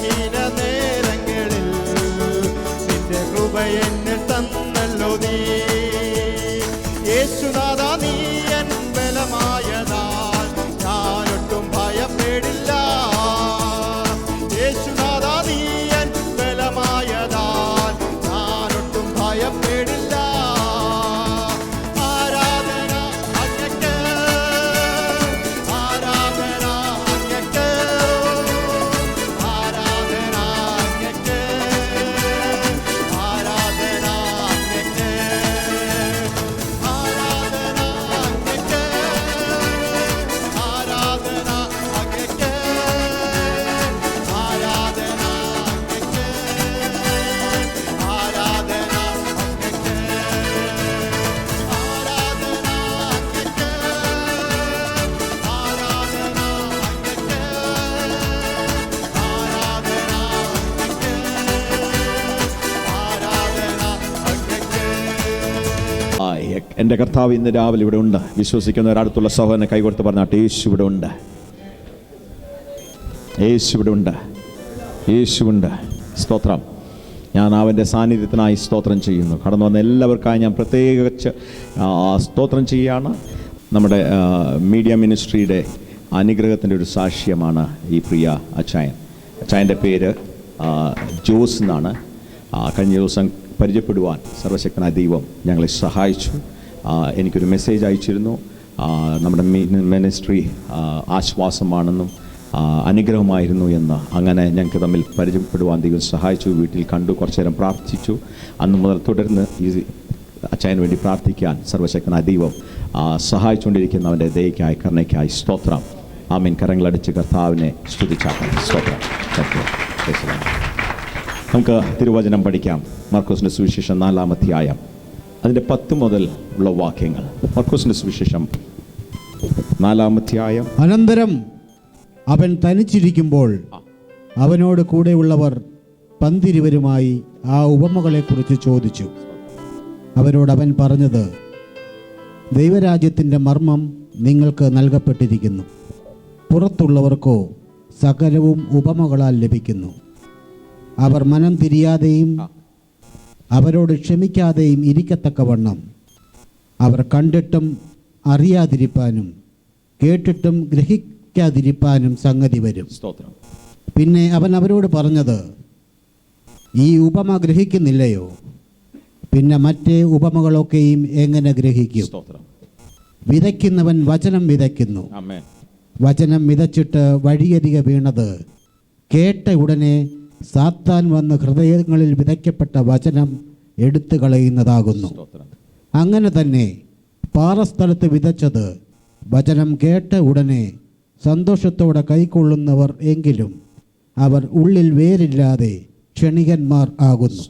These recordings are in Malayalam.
ബലഹീന നേരങ്ങളിൽ നിന്റെ കൃപ എന്നിൽ തന്നല്ലോ നീ. യേശുനാഥ നീ എൻ ബലമായതാൽ ഞാനൊട്ടും ഭയപ്പെടില്ല. യേശുനാഥ നീ എൻ ബലമായതാൽ ഞാനൊട്ടും ഭയപ്പെടില്ല. ആരാധന അങ്ങയ്ക്ക്, ആരാധന അങ്ങയ്ക്ക്, ആരാധന അങ്ങയ്ക്ക്, ആരാധന അങ്ങയ്ക്ക്, ആരാധന അങ്ങയ്ക്ക്, ആരാധന അങ്ങയ്ക്ക്, ആരാധന അങ്ങയ്ക്ക്, ആരാധന അങ്ങയ്ക്ക്, എൻ്റെ കർത്താവ് ഇന്ന് രാവിലെ ഇവിടെ ഉണ്ട്. വിശ്വസിക്കുന്ന ഒരടുത്തുള്ള സഹോദരനെ കൈകൊടുത്ത് പറഞ്ഞാട്ട് യേശു ഇവിടെ ഉണ്ട്, യേശു ഇവിടെ ഉണ്ട്, യേശുണ്ട്. സ്തോത്രം. ഞാൻ അവൻ്റെ സാന്നിധ്യത്തിനായി സ്തോത്രം ചെയ്യുന്നു. കടന്നു വന്ന എല്ലാവർക്കായി ഞാൻ പ്രത്യേകിച്ച് സ്തോത്രം ചെയ്യുകയാണ്. നമ്മുടെ മീഡിയ മിനിസ്ട്രിയുടെ അനുഗ്രഹത്തിൻ്റെ ഒരു സാക്ഷ്യമാണ് ഈ പ്രിയ അച്ചായൻ. അച്ചായൻ്റെ പേര് ജോസ് എന്നാണ്. കഴിഞ്ഞ ദിവസം പരിചയപ്പെടുവാൻ സർവശക്തനായ ദൈവം ഞങ്ങളെ സഹായിച്ചു. എനിക്കൊരു മെസ്സേജ് അയച്ചിരുന്നു. നമ്മുടെ മിനിസ്ട്രി ആശ്വാസമാണെന്നും അനുഗ്രഹമായിരുന്നു എന്ന്. അങ്ങനെ ഞങ്ങൾക്ക് തമ്മിൽ പരിചയപ്പെടുവാൻ ദൈവം സഹായിച്ചു. വീട്ടിൽ കണ്ടു, കുറച്ചു നേരം പ്രാർത്ഥിച്ചു. അന്ന് മുതൽ തുടർന്ന് ഈ അച്ചായന് വേണ്ടി പ്രാർത്ഥിക്കാൻ സർവശക്തനായ ദൈവം സഹായിച്ചുകൊണ്ടിരിക്കുന്നവൻ്റെ ദയയ്ക്കായി കരുണയ്ക്കായി സ്തോത്രം. ആമേൻ. കരങ്ങളടിച്ച് കർത്താവിനെ സ്തുതിച്ചാക്കാം. സ്തോത്രം. നമുക്ക് തിരുവചനം പഠിക്കാം. മർക്കോസിൻ്റെ സുവിശേഷം 4-ാം അധ്യായം അതിൻ്റെ 10 മുതൽ ഉള്ള വാക്യങ്ങൾ. മർക്കോസിൻ്റെ സുവിശേഷം 4-ാം അധ്യായം. അനന്തരം അവൻ തനിച്ചിരിക്കുമ്പോൾ അവനോട് കൂടെയുള്ളവർ പന്തിരുവരുമായി ആ ഉപമകളെക്കുറിച്ച് ചോദിച്ചു. അവരോട് അവൻ പറഞ്ഞത്, ദൈവരാജ്യത്തിൻ്റെ മർമ്മം നിങ്ങൾക്ക് നൽകപ്പെട്ടിരിക്കുന്നു. പുറത്തുള്ളവർക്കോ സകലവും ഉപമകളാൽ ലഭിക്കുന്നു. അവർ മനം തിരിയാതെയും അവരോട് ക്ഷമിക്കാതെയും ഇരിക്കത്തക്കവണ്ണം അവർ കണ്ടിട്ടും അറിയാതിരിപ്പാനും കേട്ടിട്ടും ഗ്രഹിക്കാതിരിപ്പാനും സംഗതി വരും. പിന്നെ അവൻ അവരോട് പറഞ്ഞത്, ഈ ഉപമ ഗ്രഹിക്കുന്നില്ലയോ? പിന്നെ മറ്റേ ഉപമകളൊക്കെയും എങ്ങനെ ഗ്രഹിക്കും? വിതയ്ക്കുന്നവൻ വചനം വിതയ്ക്കുന്നു. വചനം വിതച്ചിട്ട് വഴിയരികെ വീണത് കേട്ട ഉടനെ സാത്താൻ വന്ന് ഹൃദയങ്ങളിൽ വിതയ്ക്കപ്പെട്ട വചനം എടുത്തു കളയുന്നതാകുന്നു. അങ്ങനെ തന്നെ പാറസ്ഥലത്ത് വിതച്ചത് വചനം കേട്ട ഉടനെ സന്തോഷത്തോടെ കൈക്കൊള്ളുന്നവർ എങ്കിലും അവർ ഉള്ളിൽ വേരില്ലാതെ ക്ഷണികന്മാർ ആകുന്നു.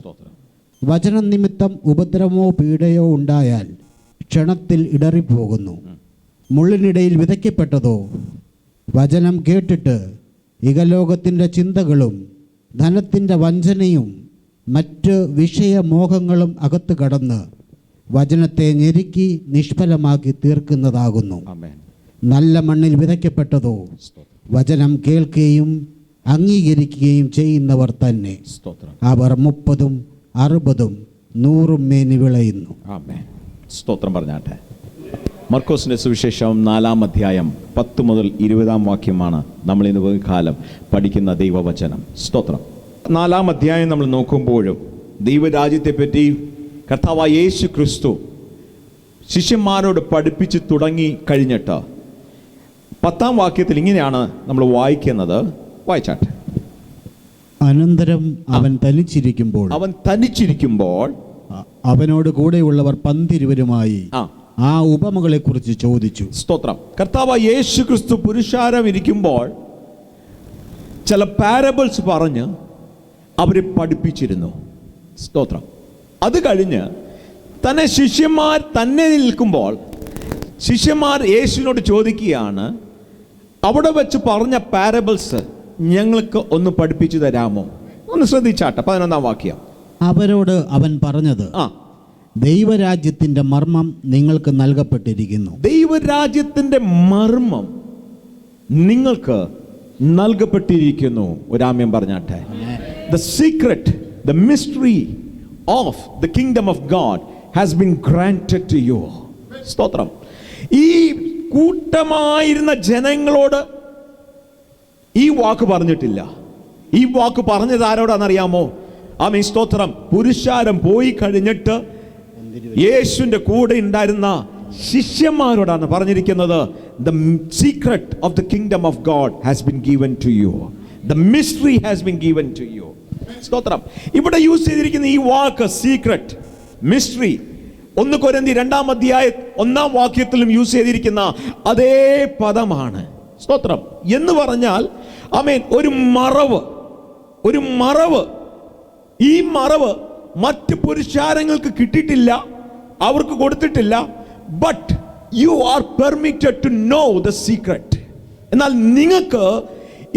വചനം നിമിത്തം ഉപദ്രവമോ പീഡയോ ഉണ്ടായാൽ ക്ഷണത്തിൽ ഇടറിപ്പോകുന്നു. മുള്ളിനിടയിൽ വിതയ്ക്കപ്പെട്ടതോ വചനം കേട്ടിട്ട് ഇഹലോകത്തിൻ്റെ ചിന്തകളും ധനത്തിൻ്റെ വഞ്ചനയും മറ്റ് വിഷയമോഹങ്ങളും അകത്ത് കടന്ന് വചനത്തെ ഞെരുക്കി നിഷ്ഫലമാക്കി തീർക്കുന്നതാകുന്നു. നല്ല മണ്ണിൽ വിതയ്ക്കപ്പെട്ടതോ വചനം കേൾക്കുകയും അംഗീകരിക്കുകയും ചെയ്യുന്നവർ തന്നെ. അവർ 30, 60, 100 മേനി വിളയുന്നു. സ്തോത്രം പറഞ്ഞാട്ടെ. മർക്കോസിൻ്റെ സുവിശേഷം 4-ാം അധ്യായം 10 മുതൽ 20-ാം വാക്യമാണ് നമ്മൾ ഇന്ന് കാലം പഠിക്കുന്ന ദൈവവചനം. സ്തോത്രം. 4-ാം അധ്യായം നമ്മൾ നോക്കുമ്പോഴും ദൈവരാജ്യത്തെപ്പറ്റി കർത്താവായ യേശു ക്രിസ്തു ശിഷ്യന്മാരോട് പഠിപ്പിച്ച് തുടങ്ങി കഴിഞ്ഞിട്ട് 10-ാം വാക്യത്തിൽ ഇങ്ങനെയാണ് നമ്മൾ വായിക്കുന്നത്. വായിച്ചാട്ടെ. അനന്തരം അവൻ തനിച്ചിരിക്കുമ്പോൾ അവനോട് കൂടെയുള്ളവർ പന്തിരുവരുമായി ആ ഉപമകളെക്കുറിച്ച് ചോദിച്ചു. സ്തോത്രം. കർത്താവായ യേശു ക്രിസ്തു പുരുഷാരം ഇരിക്കുമ്പോൾ ചില പാരബിൾസ് പറഞ്ഞ് അവരെ പഠിപ്പിച്ചിരുന്നു. സ്തോത്രം. അത് കഴിഞ്ഞ് തന്നെ ശിഷ്യന്മാർ തന്നെ നിൽക്കുമ്പോൾ ശിഷ്യന്മാർ യേശുവിനോട് ചോദിക്കുകയാണ്, അവിടെ വെച്ച് പറഞ്ഞ പാരബിൾസ് ഞങ്ങൾക്ക് ഒന്ന് പഠിപ്പിച്ചു തരാമോ? ഒന്ന് ശ്രദ്ധിച്ചാട്ടെ. 11-ാം വാക്യം. അവരോട് അവൻ പറഞ്ഞത്, ദൈവരാജ്യത്തിന്റെ മർമ്മം നിങ്ങൾക്ക് നൽകപ്പെട്ടിരിക്കുന്നു. ദൈവരാജ്യത്തിന്റെ മർമ്മം നിങ്ങൾക്ക് നൽകപ്പെട്ടിരിക്കുന്നു. ഒരാമ്യം പറഞ്ഞാട്ടെ. The secret, the mystery of the kingdom of God has been granted to you. സ്തോത്രം. ഈ കൂട്ടമായിരുന്ന ജനങ്ങളോട് ഈ വാക്ക് പറഞ്ഞിട്ടില്ല. ഈ വാക്ക് പറഞ്ഞത് ആരോടാണെന്നറിയാമോ? ആമേൻ, സ്തോത്രം. പുരുഷാരം പോയി കഴിഞ്ഞിട്ട് യേശുവിന്റെ കൂടെ ഉണ്ടായിരുന്ന ശിഷ്യന്മാരോടാണ് പറഞ്ഞിരിക്കുന്നത്. The secret of the kingdom of God has been given to you. The mystery has been given to you. സ്തോത്രം. ഇവിടെ യൂസ് ചെയ്തിരിക്കുന്ന ഈ വാക്ക് സീക്രട്ട്, മിസ്റ്ററി, 1 കൊരിന്ത്യർ 2 അധ്യായം 1 വാക്യത്തിലും യൂസ് ചെയ്തിരിക്കുന്ന അതേ പദമാണ്. സ്തോത്രം. എന്ന് പറഞ്ഞാൽ ആമേൻ, ഒരു മറവ്. ഈ മറവ് മറ്റ് പുരുഷാരങ്ങൾക്ക് കിട്ടിയിട്ടില്ല, അവർക്ക് കൊടുത്തിട്ടില്ല. But you are permitted to know the secret. എന്നാൽ നിങ്ങൾക്ക്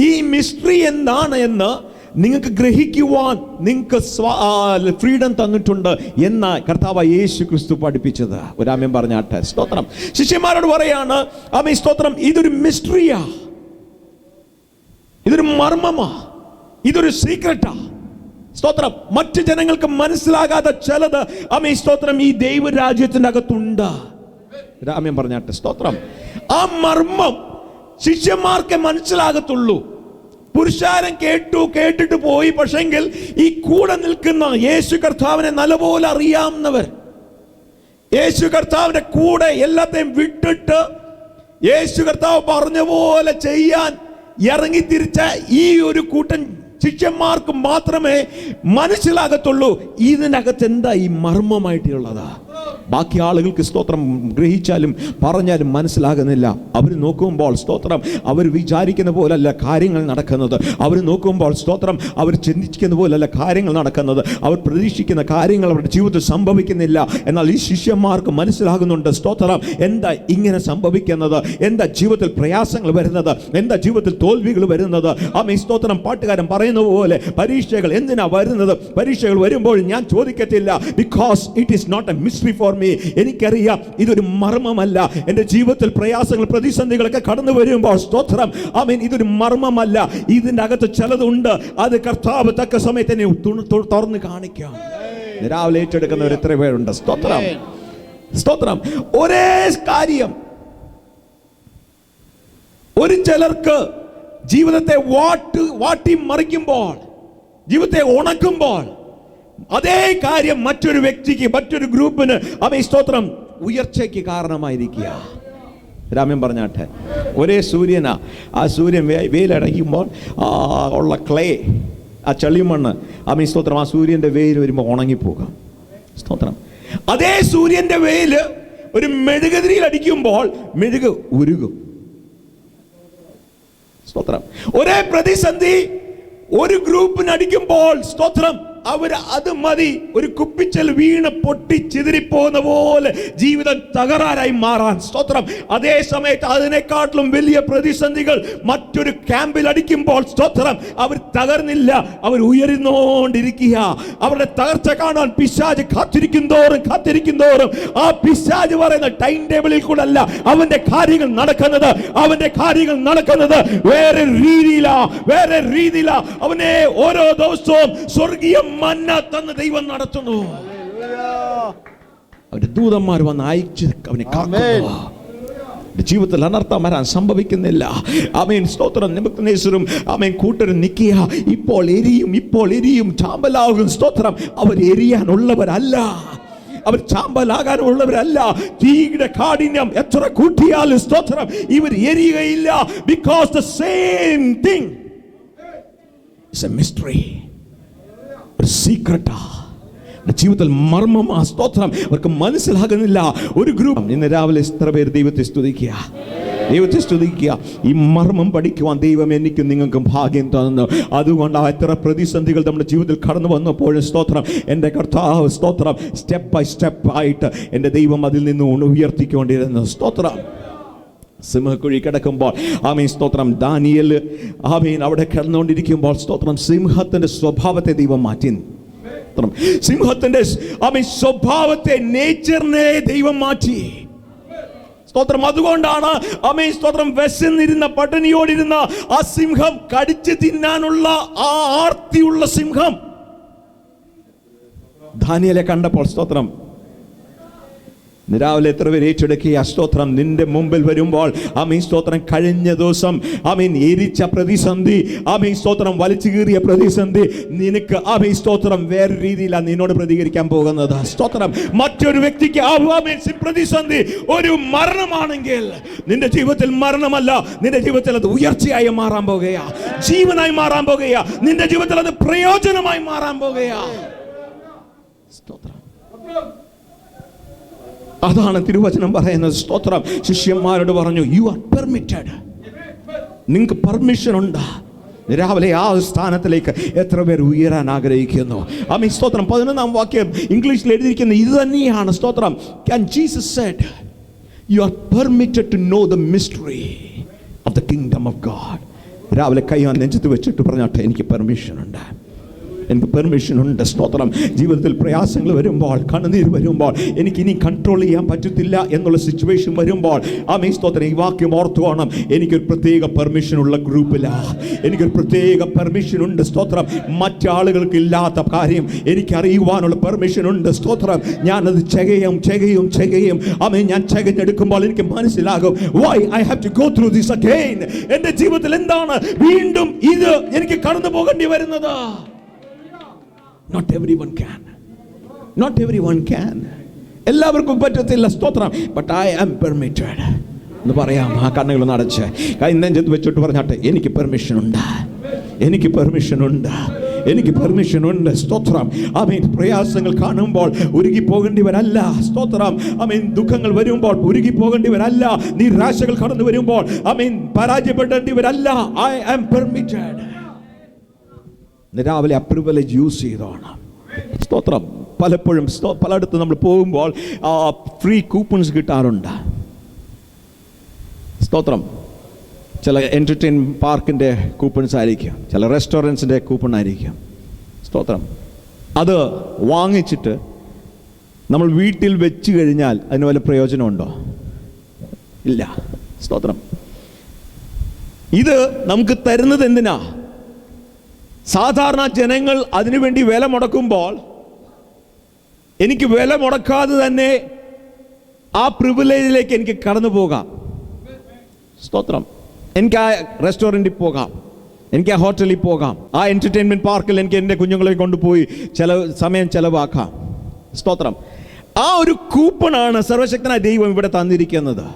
ഈ മിസ്റ്ററി എന്താണ് എന്ന് നിങ്ങൾക്ക് ഗ്രഹിക്കുവാൻ നിങ്ങൾക്ക് ഫ്രീഡം തന്നിട്ടുണ്ട് എന്ന കർത്താവ് യേശു ക്രിസ്തു പഠിപ്പിച്ചത്. ഒരാമേൻ പറഞ്ഞാട്ടെ. സ്തോത്രം. ശിഷ്യന്മാരോട് പറയാണ്, ആമേൻ, സ്തോത്രം, ഇതൊരു മിസ്റ്ററിയാ, ഇതൊരു മർമ്മമാ, ഇതൊരു സീക്രട്ടാ. സ്തോത്രം. മറ്റ് ജനങ്ങൾക്ക് മനസ്സിലാകാത്ത ചിലത്, ആമേൻ, സ്തോത്രം, ഈ ദൈവരാജ്യത്തിന്റെ അകത്തുണ്ട്. രാമ്യം പറഞ്ഞാട്ടെ. സ്തോത്രം. ആ മർമ്മം ശിഷ്യന്മാർക്ക് മനസ്സിലാകത്തുള്ളൂ. പുരുഷാരം കേട്ടിട്ട് പോയി. പക്ഷെങ്കിൽ ഈ കൂടെ നിൽക്കുന്ന യേശു കർത്താവിനെ നല്ലപോലെ അറിയാവുന്നവർ, യേശു കർത്താവിന്റെ കൂടെ എല്ലാത്തെയും വിട്ടിട്ട് യേശു കർത്താവ് പറഞ്ഞ പോലെ ചെയ്യാൻ ഇറങ്ങി തിരിച്ച ഈ ഒരു കൂട്ടം ശിഷ്യന്മാർക്ക് മാത്രമേ മനസ്സിലാകത്തുള്ളൂ ഇതിനകത്ത് എന്താ ഈ മർമ്മമായിട്ടുള്ളതാ. ബാക്കി ആളുകൾക്ക് സ്തോത്രം ഗ്രഹിച്ചാലും പറഞ്ഞാലും മനസ്സിലാകുന്നില്ല. അവർ നോക്കുമ്പോൾ സ്തോത്രം അവർ വിചാരിക്കുന്ന പോലല്ല കാര്യങ്ങൾ നടക്കുന്നത്. അവർ നോക്കുമ്പോൾ സ്തോത്രം അവർ ചിന്തിക്കുന്ന പോലല്ല കാര്യങ്ങൾ നടക്കുന്നത്. അവർ പ്രതീക്ഷിക്കുന്ന കാര്യങ്ങൾ അവരുടെ ജീവിതത്തിൽ സംഭവിക്കുന്നില്ല. എന്നാൽ ഈ ശിഷ്യന്മാർക്ക് മനസ്സിലാകുന്നുണ്ട്. സ്തോത്രം. എന്താ ഇങ്ങനെ സംഭവിക്കുന്നത്? എന്താ ജീവിതത്തിൽ പ്രയാസങ്ങൾ വരുന്നത്? എന്താ ജീവിതത്തിൽ തോൽവികൾ വരുന്നത്? ആമേൻ, സ്തോത്രം. പാട്ടുകാരൻ പറയുന്ന പോലെ പരീക്ഷകൾ എന്തിനാ വരുന്നത്? പരീക്ഷകൾ വരുമ്പോൾ ഞാൻ ചോദിക്കത്തില്ല, because it is not a mystery for me. എനിക്കറിയാം ഇതൊരു മർമ്മമല്ല. എൻ്റെ ജീവിതത്തിൽ പ്രയാസങ്ങൾ പ്രതിസന്ധികളൊക്കെ കടന്നു വരുമ്പോൾ സ്തോത്രം, ആമേൻ, ഇതൊരു മർമ്മമല്ല. ഇതിൻ്റെ അകത്ത് ചിലതുണ്ട്. അത് കർത്താവ് തക്ക സമയത്ത് എന്നെ തുറന്ന് കാണിക്കാം. രാവിലെ ഏറ്റെടുക്കുന്നവർ എത്ര പേരുണ്ട്? സ്തോത്രം. സ്തോത്രം. ഒരേ കാര്യം ഒരു ചിലർക്ക് ജീവിതത്തെ വാട്ടി മറിക്കുമ്പോൾ, ജീവിതത്തെ ഉണക്കുമ്പോൾ, അതേ കാര്യം മറ്റൊരു വ്യക്തിക്ക്, മറ്റൊരു ഗ്രൂപ്പിന്, ആമേൻ, സ്തോത്രം, ഉയർച്ചയ്ക്ക് കാരണമായിരിക്കുക. രാമൻ പറഞ്ഞാട്ടെ. ഒരേ സൂര്യനാ. ആ സൂര്യൻ വെയിലടയ്ക്കുമ്പോൾ ഉള്ള ക്ലേ, ആ ചെളിമണ്ണ്, ആമേൻ, സ്തോത്രം, ആ സൂര്യൻ്റെ വെയിൽ വരുമ്പോൾ ഉണങ്ങിപ്പോകാം. സ്തോത്രം. അതേ സൂര്യൻ്റെ വെയിൽ ഒരു മെഴുകുതിരിയിൽ അടിക്കുമ്പോൾ മെഴുക് ഉരുകും. സ്തോത്രം. ഒരേ പ്രതിസന്ധി ഒരു ഗ്രൂപ്പിന് അടിക്കുമ്പോൾ സ്തോത്രം അത് മതി, ഒരു കുപ്പിച്ചൽ വീണ് പൊട്ടി ചിതറിപ്പോകുന്ന പോലെ ജീവിതം തകരാറായി മാറാൻ. സ്തോത്രം. അതേ സമയത്ത് അതിനെക്കാട്ടിലും വലിയ പ്രതിസന്ധികൾ മറ്റൊരു ക്യാമ്പിൽ അടിക്കുമ്പോൾ സ്തോത്രം അവർ തകർന്നില്ല, അവർ ഉയർന്നുകൊണ്ടിരിക്കുക. അവരുടെ തകർച്ച കാണാൻ പിശാച് കാത്തിരിക്കും തോറും ആ പിശാച് പറയുന്ന ടൈം ടേബിളിൽ കൂടെ അല്ല അവന്റെ കാര്യങ്ങൾ നടക്കുന്നത് വേറെ രീതിയിലാ. അവനെ ഓരോ ദിവസവും സ്വർഗീയ മന്ന തന്ന് ദൈവം നടത്തുന്നു. അവന്റെ ദൂതന്മാർ വന്ന് അയച്ച് അവനെ കാക്കുന്നു. ജീവിതത്തിൽ അനർത്ഥം വരാൻ സംഭവിക്കുന്നില്ല. ആമേൻ, സ്തോത്രം. നെബൂഖദ്നേസറും ആമേൻ കൂട്ടരും നിൽക്കുക. ഇപ്പോൾ എരിയും ചാമ്പലാകും. സ്തോത്രം. അവർ എരിയാനുള്ളവരല്ല, അവർ ചാമ്പലാകാനുള്ളവരല്ല. തീയുടെ കാഠിന്യം എത്ര കൂട്ടിയാലും സ്തോത്രം ഇവർ എരിയുകയില്ല. Because the same thing is a mystery, ഒരു സീക്രട്ടാ, ജീവിതത്തിൽ മർമ്മമാ. സ്തോത്രം. അവർക്ക് മനസ്സിലാകുന്നില്ല. ഒരു ഗ്രൂപ്പ് ഇന്ന് രാവിലെ എത്ര പേര് ദൈവത്തെ സ്തുതിക്കുക. ഈ മർമ്മം പഠിക്കുവാൻ ദൈവം എനിക്കും നിങ്ങൾക്കും ഭാഗ്യം തന്നു. അതുകൊണ്ട് എത്ര പ്രതിസന്ധികൾ നമ്മുടെ ജീവിതത്തിൽ കടന്നു വന്നപ്പോഴും സ്തോത്രം എൻ്റെ കർത്താവ് സ്തോത്രം സ്റ്റെപ്പ് ബൈ സ്റ്റെപ്പ് ആയിട്ട് എൻ്റെ ദൈവം അതിൽ നിന്ന് ഉയർത്തിക്കൊണ്ടിരുന്നു. സ്തോത്രം. സിംഹക്കുഴി കിടക്കുമ്പോൾ ആമേൻ, സ്തോത്രം, ദാനിയേൽ ആമേൻ അവിടെ കിടന്നുകൊണ്ടിരിക്കുമ്പോൾ സ്തോത്രം സിംഹത്തിന്റെ സ്വഭാവത്തെ ദൈവം മാറ്റി. സിംഹത്തിന്റെ ആമേൻ സ്വഭാവത്തെ, നേച്ചറിനെ ദൈവം മാറ്റി. സ്തോത്രം. അതുകൊണ്ടാണ് ആമേൻ സ്തോത്രം, വിശന്നിരുന്ന പട്ടിണിയോടിരുന്ന ആ സിംഹം കടിച്ചു തിന്നാനുള്ള ആ ആർത്തിയുള്ള സിംഹം ദാനിയേലെ കണ്ടപ്പോൾ സ്തോത്രം, രാവിലെ എത്ര പേര് ഏറ്റെടുക്കുക സ്തോത്രം. നിന്റെ മുമ്പിൽ വരുമ്പോൾ ആമീൻ സ്തോത്രം, കഴിഞ്ഞ ദിവസം ആമീൻ എരിച്ച പ്രതിസന്ധി, ആമീൻ സ്തോത്രം വലിച്ചു കീറിയ പ്രതിസന്ധി, നിനക്ക് ആമീൻ സ്തോത്രം വേറെ രീതിയിലാണ് നിന്നോട് പ്രതികരിക്കാൻ പോകുന്നത്. സ്തോത്രം. മറ്റൊരു വ്യക്തിക്ക് ആമീൻ പ്രതിസന്ധി ഒരു മരണമാണെങ്കിൽ നിന്റെ ജീവിതത്തിൽ മരണമല്ല, നിന്റെ ജീവിതത്തിൽ അത് ഉയർച്ചയായി മാറാൻ പോകുകയാ, ജീവനായി മാറാൻ പോകുകയാ, നിന്റെ ജീവിതത്തിൽ അത് പ്രയോജനമായി മാറാൻ പോകുകയാ. സ്തോത്രം. അതാണ് തിരുവചനം പറയുന്നത്. സ്തോത്രം. ശിഷ്യന്മാരോട് പറഞ്ഞു, യു ആർ പെർമിറ്റഡ്, നിങ്ങൾക്ക് പെർമിഷൻ ഉണ്ട്. രാവിലെ ആ സ്ഥാനത്തിലേക്ക് എത്ര പേർ ഉയരാൻ ആഗ്രഹിക്കുന്നു? ആമേൻ സ്തോത്രം. 11-ാം വാക്യം ഇംഗ്ലീഷിൽ എഴുതിയിരിക്കുന്ന ഇത് തന്നെയാണ്. സ്തോത്രം. And Jesus said, you are permitted to know the mystery of the kingdom of God. രാവിലെ കൈ നെഞ്ചത്ത് വെച്ചിട്ട് പറഞ്ഞാട്ടെ, എനിക്ക് പെർമിഷൻ ഉണ്ട്, എനിക്ക് പെർമിഷൻ ഉണ്ട്. സ്തോത്രം. ജീവിതത്തിൽ പ്രയാസങ്ങൾ വരുമ്പോൾ, കണ്ണുനീർ വരുമ്പോൾ, എനിക്ക് ഇനി കൺട്രോൾ ചെയ്യാൻ പറ്റത്തില്ല എന്നുള്ള സിറ്റുവേഷൻ വരുമ്പോൾ ആമേൻ സ്തോത്രം, ഈ വാക്യം ഓർത്തുകൊള്ളണം, എനിക്കൊരു പ്രത്യേക പെർമിഷനുള്ള ഗ്രൂപ്പിലാണ്, എനിക്കൊരു പ്രത്യേക പെർമിഷൻ ഉണ്ട്. സ്തോത്രം. മറ്റാളുകൾക്ക് ഇല്ലാത്ത കാര്യം എനിക്ക് അറിയുവാനുള്ള പെർമിഷൻ ഉണ്ട്. സ്തോത്രം. ഞാനത് ചെയ്യും. ആമേൻ. ഞാൻ ചെയ്തെടുക്കുമ്പോൾ എനിക്ക് മനസ്സിലാകും, why I have to go through this again. എൻ്റെ ജീവിതത്തിൽ എന്താണ് വീണ്ടും ഇത് എനിക്ക് കടന്നു പോകേണ്ടി വരുന്നത്? Not everyone can. എല്ലാവർക്കും പറ്റത്തില്ല. സ്തോത്രം. But I am permitted എന്ന് പറയാം. ആ കണ്ണുകളൊന്ന് അടച്ച് കൈ നെഞ്ചത്ത് വെച്ചിട്ട് പറഞ്ഞാട്ടെ, എനിക്ക് പെർമിഷൻ ഉണ്ട്, എനിക്ക് പെർമിഷൻ ഉണ്ട്. സ്തോത്രം. ആമേൻ. പ്രയാസങ്ങൾ കാണുമ്പോൾ ഉരുകി പോകേണ്ടിവരല്ല. സ്തോത്രം. ആമേൻ. ദുഃഖങ്ങൾ വരുമ്പോൾ ഉരുകി പോകേണ്ടിവരല്ല. നിരാശകൾ കടന്നു വരുമ്പോൾ ആമേൻ പരാജയപ്പെടേണ്ടിവരല്ല. I am permitted. രാവിലെ ആ പ്രിവിലേജ് യൂസ് ചെയ്തോണം. സ്തോത്രം. പലപ്പോഴും പലയിടത്ത് നമ്മൾ പോകുമ്പോൾ ഫ്രീ കൂപ്പൺസ് കിട്ടാറുണ്ട്. സ്തോത്രം. ചില എൻ്റർടൈൻമെൻറ്റ് പാർക്കിൻ്റെ കൂപ്പൺസ് ആയിരിക്കും, ചില റെസ്റ്റോറൻറ്റ്സിൻ്റെ കൂപ്പൺ ആയിരിക്കും. സ്തോത്രം. അത് വാങ്ങിച്ചിട്ട് നമ്മൾ വീട്ടിൽ വെച്ച് കഴിഞ്ഞാൽ അതിന് വല്ല പ്രയോജനമുണ്ടോ? ഇല്ല. സ്തോത്രം. ഇത് നമുക്ക് തരുന്നത് എന്തിനാ? സാധാരണ ജനങ്ങൾ അതിനുവേണ്ടി വില മുടക്കുമ്പോൾ എനിക്ക് വില മുടക്കാതെ തന്നെ ആ പ്രിവിലേജിലേക്ക് എനിക്ക് കടന്നു പോകാം. സ്തോത്രം. എനിക്ക് ആ റെസ്റ്റോറൻറ്റിൽ പോകാം, എനിക്ക് ആ ഹോട്ടലിൽ പോകാം, ആ എൻ്റർടൈൻമെൻറ്റ് പാർക്കിൽ എനിക്ക് എൻ്റെ കുഞ്ഞുങ്ങളെ കൊണ്ടുപോയി സമയം ചെലവാക്കാം. സ്തോത്രം. ആ ഒരു കൂപ്പണാണ് സർവശക്തനായ ദൈവം ഇവിടെ തന്നിരിക്കുന്നത്.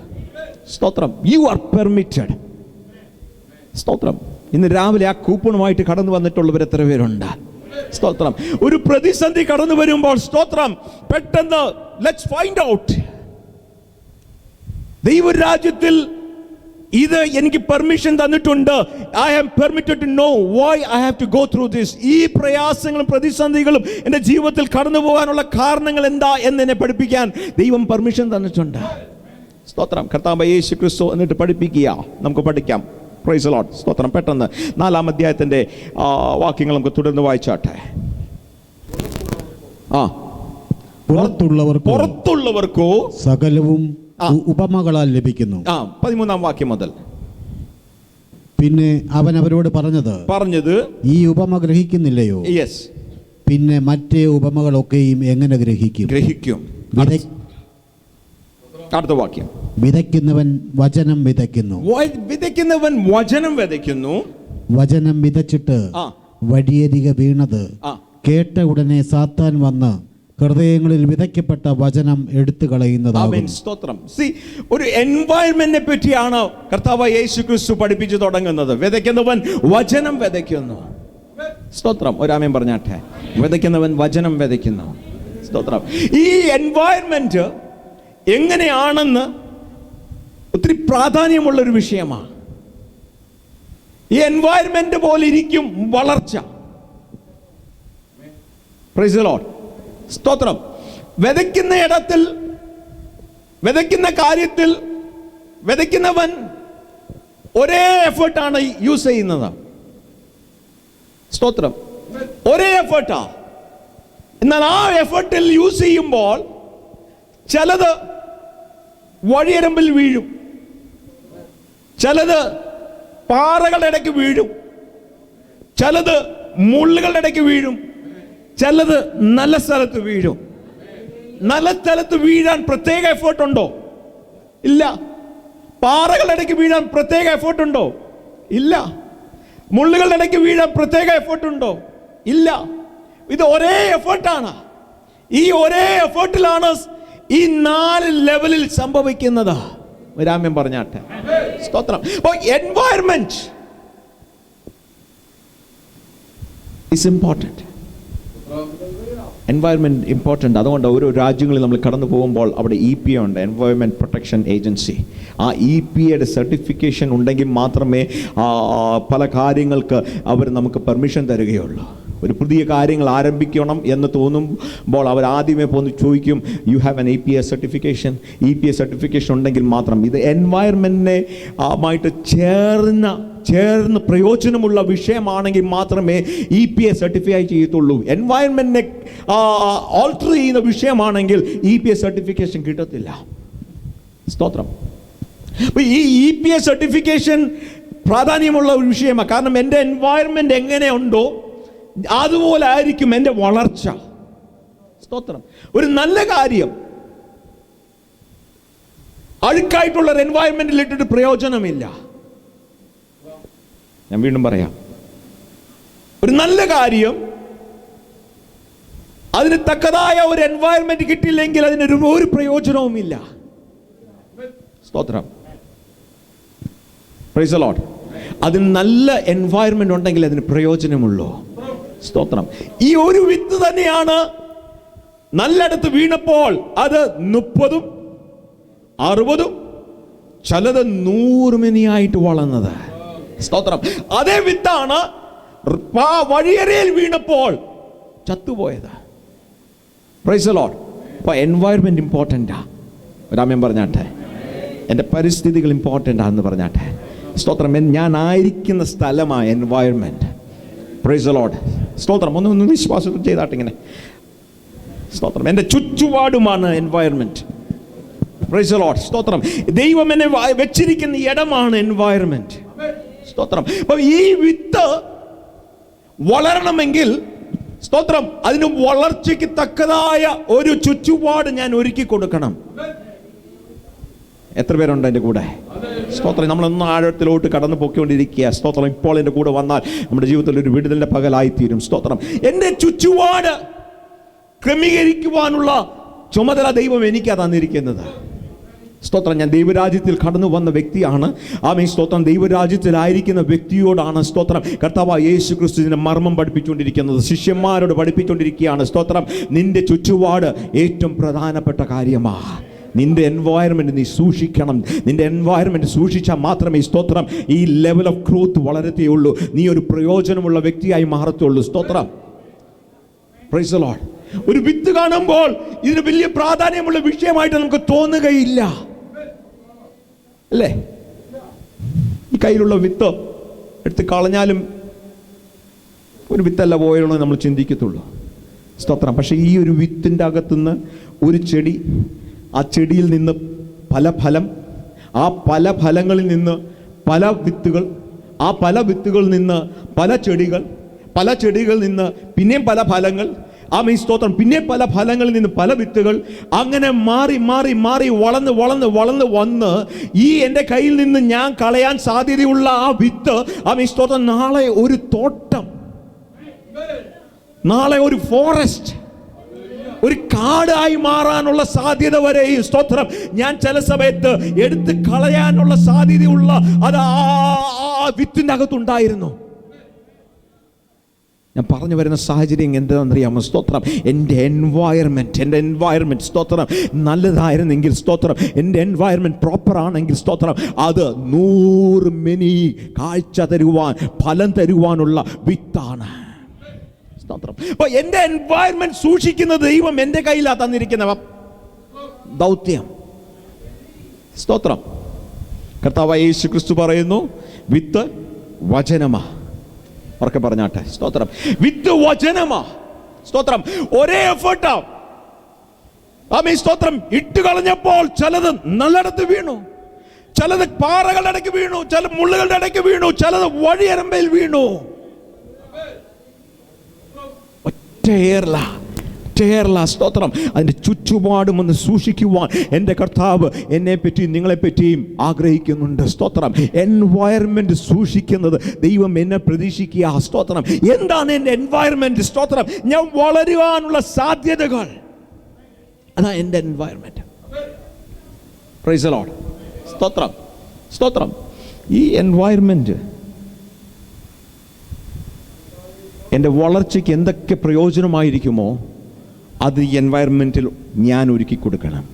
സ്തോത്രം. U are permitted. സ്തോത്രം. ഇന്ന് രാവിലെ ആ കൂപ്പണുമായിട്ട് കടന്നു വന്നിട്ടുള്ളവർ എത്ര പേരുണ്ട്? സ്തോത്രം. ഒരു പ്രതിസന്ധി കടന്നു വരുമ്പോൾ സ്തോത്രം, പെട്ടെന്ന് ലെറ്റ്സ് ഫൈൻഡ് ഔട്ട്, ദൈവരാജ്യത്തിൽ ഇത് എനിക്ക് പെർമിഷൻ തന്നിട്ടുണ്ട്. I am permitted to know why I have to go through this. ഈ പ്രയാസങ്ങളും പ്രതിസന്ധികളും എൻ്റെ ജീവിതത്തിൽ കടന്നു പോകാനുള്ള കാരണങ്ങൾ എന്താ എന്നെ പഠിപ്പിക്കാൻ ദൈവം പെർമിഷൻ തന്നിട്ടുണ്ട്. സ്തോത്രം. കർത്താവ് യേശു ക്രിസ്തു എന്നിട്ട് പഠിപ്പിക്കുക. നമുക്ക് പഠിക്കാം. Price the Lord. സ്തോത്രം. പെട്ടെന്ന് 4-ാം അധ്യായത്തിൻ്റെ വാക്യങ്ങൾ നമുക്ക് തുടർന്ന് വായിച്ചാട്ടെ. പുറത്തുള്ളവർക്കോ സകലവും ഉപമകളാൽ ലഭിക്കുന്നു. 13-ാം വാക്യം മുതൽ. പിന്നെ അവൻ അവരോട് പറഞ്ഞത് ഈ ഉപമ ഗ്രഹിക്കുന്നില്ലയോ? യെസ്. പിന്നെ മറ്റേ ഉപമകളൊക്കെയും എങ്ങനെ ഗ്രഹിക്കും? അടുത്ത വാക്യം. വിതയ്ക്കുന്നവൻ വചനം വിതയ്ക്കുന്നു. വചനം വിതച്ചിട്ട് വഴിയരികെ വീണത് കേട്ട ഉടനെ സാത്താൻ വന്ന് ഹൃദയങ്ങളിൽ വിതയ്ക്കപ്പെട്ട വചനം എടുത്തു കളയുന്നതാകുന്നു. സ്തോത്രം. ഒരു എൻവയൺമെന്റിനെ പറ്റിയാണ് കർത്താവ് യേശു ക്രിസ്തു പഠിപ്പിച്ചു തുടങ്ങുന്നത്. വിതയ്ക്കുന്നവൻ വചനം വിതയ്ക്കുന്നു. സ്തോത്രം. ഒരാമേൻ പറഞ്ഞാട്ടെ. വിതയ്ക്കുന്നവൻ വചനം വിതയ്ക്കുന്നു. സ്തോത്രം. ഈ എൻവയൺമെന്റ് എങ്ങനെയാണെന്ന് ഒത്തിരി പ്രാധാന്യമുള്ളൊരു വിഷയമാണ്. ഈ എൻവയൺമെന്റ് പോലെ ഇരിക്കും വളർച്ച. Price the Lord. സ്തോത്രം. വിതയ്ക്കുന്ന ഇടത്തിൽ, വിതയ്ക്കുന്ന കാര്യത്തിൽ വിതയ്ക്കുന്നവൻ ഒരേ എഫേർട്ടാണ് യൂസ് ചെയ്യുന്നത്. സ്തോത്രം. ഒരേ എഫേർട്ടാ. എന്നാൽ ആ എഫേർട്ടിൽ യൂസ് ചെയ്യുമ്പോൾ ചിലത് വഴിയരമ്പിൽ വീഴും, ചിലത് പാറകളുടെ ഇടയ്ക്ക് വീഴും, ചിലത് മുള്ളുകളുടെ ഇടയ്ക്ക് വീഴും, ചിലത് നല്ല സ്ഥലത്ത് വീഴും. നല്ല സ്ഥലത്ത് വീഴാൻ പ്രത്യേക എഫേർട്ട് ഉണ്ടോ? ഇല്ല. പാറകളുടെ ഇടയ്ക്ക് വീഴാൻ പ്രത്യേക എഫേർട്ട് ഉണ്ടോ? ഇല്ല. മുള്ളുകളുടെ ഇടയ്ക്ക് വീഴാൻ പ്രത്യേക എഫേർട്ട് ഉണ്ടോ? ഇല്ല. ഇത് ഒരേ എഫേർട്ടാണ്. ഈ ഒരേ എഫേർട്ടിലാണ് ഈ 4 ലെവലിൽ സംഭവിക്കുന്നത്. രാമ്യം പറഞ്ഞാട്ടെ, സ്തോത്രം. Environment is important. Environment important. അതുകൊണ്ട് ഓരോ രാജ്യങ്ങളിൽ നമ്മൾ കടന്നു പോകുമ്പോൾ അവിടെ EPA ഉണ്ട്, എൻവയറമെൻറ്റ് പ്രൊട്ടക്ഷൻ ഏജൻസി. ആ EPAയുടെ സർട്ടിഫിക്കേഷൻ ഉണ്ടെങ്കിൽ മാത്രമേ പല കാര്യങ്ങൾക്ക് അവർ നമുക്ക് പെർമിഷൻ തരികയുള്ളൂ. ഒരു പുതിയ കാര്യങ്ങൾ ആരംഭിക്കണം എന്ന് തോന്നുമ്പോൾ അവർ ആദ്യമേ പോന്ന് ചോദിക്കും, you have an EPA certification. EPA certification ഉണ്ടെങ്കിൽ മാത്രം. ഇത് എൻവയറമെൻറ്റിനെ ആയിട്ട് ചേർന്ന് പ്രയോജനമുള്ള വിഷയമാണെങ്കിൽ മാത്രമേ EPA സർട്ടിഫൈ ചെയ്യത്തുള്ളൂ. എൻവയറമെൻറ്റിനെ ഓൾട്ടർ ചെയ്യുന്ന വിഷയമാണെങ്കിൽ EPA സർട്ടിഫിക്കേഷൻ കിട്ടത്തില്ല. സ്തോത്രം. അപ്പോൾ ഈ EPA സർട്ടിഫിക്കേഷൻ പ്രാധാന്യമുള്ള ഒരു വിഷയമാണ്. കാരണം എൻ്റെ എൻവയറമെൻറ്റ് എങ്ങനെയുണ്ടോ അതുപോലെ ആയിരിക്കും എൻ്റെ വളർച്ച. സ്തോത്രം. ഒരു നല്ല കാര്യം അഴുക്കായിട്ടുള്ള ഒരു എൻവയറമെൻറ്റിൽ ഇട്ടിട്ട് പ്രയോജനമില്ല. ഞാൻ വീണ്ടും പറയാം, ഒരു നല്ല കാര്യം അതിന് തക്കതായ ഒരു എൻവയറമെന്റ് കിട്ടിയില്ലെങ്കിൽ അതിനൊരു ഒരു പ്രയോജനവുമില്ല. സ്തോത്രം. Praise the Lord. അതിന് നല്ല എൻവയറമെന്റ് ഉണ്ടെങ്കിൽ അതിന് പ്രയോജനമുള്ളൂ. സ്തോത്രം. ഈ ഒരു വിത്ത് തന്നെയാണ് നല്ലയിടത്ത് വീണപ്പോൾ അത് 30, 60, ചിലത് 100 മെനിയായിട്ട് വളർന്നത്. സ്തോത്രം. അതേ വിത്താണ് വഴിയരയിൽ വീണപ്പോൾ ചത്തുപോയത്. Praise the lord. അപ്പോൾ എൻവയറമെന്റ് ഇമ്പോർട്ടൻ്റാ. രാമ്യം പറഞ്ഞാട്ടെ, എൻ്റെ പരിസ്ഥിതികൾ ഇമ്പോർട്ടൻ്റ് ആണെന്ന് പറഞ്ഞാട്ടെ. സ്തോത്രം. ഞാൻ ആയിരിക്കുന്ന സ്ഥലമാണ് എൻവയറമെന്റ്. Price the Lord. സ്തോത്രം. ഒന്ന് വിശ്വാസം ചെയ്താട്ടെ ഇങ്ങനെ. സ്തോത്രം. എൻ്റെ ചുറ്റുപാടുമാണ് എൻവയറമെന്റ്. Price the Lord. സ്തോത്രം. ദൈവം എന്നെ വെച്ചിരിക്കുന്ന ഇടമാണ് എൻവയറമെന്റ്. സ്തോത്രം. അപ്പോൾ ഈ വിത്ത് വളരണമെങ്കിൽ, സ്തോത്രം, അതിന് വളർച്ചയ്ക്ക് തക്കതായ ഒരു ചുറ്റുപാട് ഞാൻ ഒരുക്കി കൊടുക്കണം. എത്ര പേരുണ്ട് എൻ്റെ കൂടെ? സ്തോത്രം. നമ്മളൊന്ന് ആഴത്തിലോട്ട് കടന്നു പോയിക്കൊണ്ടിരിക്കുക. സ്തോത്രം. ഇപ്പോൾ എൻ്റെ കൂടെ വന്നാൽ നമ്മുടെ ജീവിതത്തിൽ ഒരു വിടുതലിൻ്റെ പകലായിത്തീരും. സ്തോത്രം. എൻ്റെ ചുറ്റുപാട് ക്രമീകരിക്കുവാനുള്ള ചുമതല ദൈവം എനിക്കാണ് തന്നിരിക്കുന്നത്. സ്തോത്രം. ഞാൻ ദൈവരാജ്യത്തിൽ കടന്നു വന്ന വ്യക്തിയാണ്. ആമേൻ. സ്തോത്രം. ദൈവരാജ്യത്തിലായിരിക്കുന്ന വ്യക്തിയോടാണ്, സ്തോത്രം, കർത്താവായ യേശു ക്രിസ്തുവിന്റെ മർമ്മം പഠിപ്പിച്ചുകൊണ്ടിരിക്കുന്നത്. ശിഷ്യന്മാരോട് പഠിപ്പിച്ചുകൊണ്ടിരിക്കുകയാണ്. സ്തോത്രം. നിന്റെ ചുറ്റുപാട് ഏറ്റവും പ്രധാനപ്പെട്ട കാര്യമാണ്. നിന്റെ എൻവയറമെന്റ് നീ സൂക്ഷിക്കണം. നിന്റെ എൻവയറമെന്റ് സൂക്ഷിച്ചാൽ മാത്രമേ, സ്തോത്രം, ഈ ലെവൽ ഓഫ് ഗ്രോത്ത് വളരത്തേയുള്ളൂ. നീ ഒരു പ്രയോജനമുള്ള വ്യക്തിയായി മാറത്തുള്ളൂ. സ്തോത്രം. Praise the Lord. ഒരു വിത്ത് കാണുമ്പോൾ ഇതിന് വലിയ പ്രാധാന്യമുള്ള വിഷയമായിട്ട് നമുക്ക് തോന്നുകയില്ല, അല്ലേ? ഈ കയ്യിലുള്ള വിത്ത് എടുത്ത് കളഞ്ഞാലും ഒരു വിത്തല്ല പോയെന്ന് നമ്മൾ ചിന്തിക്കത്തുള്ളൂ. സ്തോത്രം. പക്ഷേ ഈ ഒരു വിത്തിൻ്റെ അകത്തുനിന്ന് ഒരു ചെടി, ആ ചെടിയിൽ നിന്ന് പല ഫലം, ആ പല ഫലങ്ങളിൽ നിന്ന് പല വിത്തുകൾ, ആ പല വിത്തുകളിൽ നിന്ന് പല ചെടികൾ, പല ചെടികളിൽ നിന്ന് പിന്നെയും പല ഫലങ്ങൾ, ആമേൻ. സ്തോത്രം. പിന്നെ പല ഫലങ്ങളിൽ നിന്ന് പല വിത്തുകൾ, അങ്ങനെ മാറി മാറി മാറി വളർന്ന് വളർന്ന് വളർന്ന് വന്ന് ഈ എൻ്റെ കയ്യിൽ നിന്ന് ഞാൻ കളയാൻ സാധ്യതയുള്ള ആ വിത്ത്, ആമേൻ. സ്തോത്രം, നാളെ ഒരു തോട്ടം, നാളെ ഒരു ഫോറസ്റ്റ്, ഒരു കാടായി മാറാനുള്ള സാധ്യത വരെയും, സ്തോത്രം, ഞാൻ ചില സമയത്ത് എടുത്ത് കളയാനുള്ള സാധ്യതയുള്ള അത് ആ വിത്തിൻ്റെ അകത്തുണ്ടായിരുന്നു. ഞാൻ പറഞ്ഞു വരുന്ന സാഹചര്യം എന്താണെന്നറിയാമോ? സ്തോത്രം. എൻ്റെ എൻവയറമെൻറ്റ് സ്തോത്രം നല്ലതായിരുന്നെങ്കിൽ, സ്തോത്രം, എൻ്റെ എൻവയറമെൻറ്റ് പ്രോപ്പർ ആണെങ്കിൽ, സ്തോത്രം, അത് 100 മെനി കാഴ്ച തരുവാൻ, ഫലം തരുവാനുള്ള വിത്താണ്. സ്തോത്രം. അപ്പോൾ എൻ്റെ എൻവയറമെൻറ്റ് സൂക്ഷിക്കുന്ന ദൈവം എൻ്റെ കയ്യിലാണ് തന്നിരിക്കുന്ന ദൗത്യം. സ്തോത്രം. കർത്താവായ യേശു ക്രിസ്തു പറയുന്നു, വിത്ത് വചനമാ. ഉറക്കെ പറഞ്ഞാട്ടെ. സ്തോത്രം. വിത്ത് വചനമാ. സ്തോത്രം. ഒരേ എഫേർട്ടാ. ആമേൻ സ്തോത്രം. ഇട്ട് കളഞ്ഞപ്പോൾ ചിലത് നല്ലയിടത്ത് വീണു, ചിലത് പാറകളുടെ ഇടയ്ക്ക് വീണു, ചില മുള്ളുകളുടെ ഇടയ്ക്ക് വീണു, ചിലത് വഴിയരമ്പയിൽ വീണു. ഒറ്റയേറല സ്തോത്രം. അതിൻ്റെ ചുറ്റുപാടും ഒന്ന് സൂക്ഷിക്കുവാൻ എൻ്റെ കർത്താവ് എന്നെപ്പറ്റി നിങ്ങളെപ്പറ്റിയും ആഗ്രഹിക്കുന്നുണ്ട്. സ്തോത്രം. എൻവയറമെന്റ് സൂക്ഷിക്കുന്നത് ദൈവം എന്നെ പ്രതീക്ഷിക്കുക. സ്തോത്രം. എന്താണ് എൻ്റെ എൻവയറമെന്റ്? സ്തോത്രം. ഞാൻ വളരുവാനുള്ള സാധ്യതകൾ, അതാ എൻ്റെ എൻവയറമെന്റ്. Price the Lord. സ്തോത്രം. സ്തോത്രം. ഈ എൻവയറമെന്റ് എൻ്റെ വളർച്ചയ്ക്ക് എന്തൊക്കെ പ്രയോജനമായിരിക്കുമോ അത് ഈ എൻവയറമെൻറ്റിൽ ഞാൻ ഒരുക്കി കൊടുക്കണം.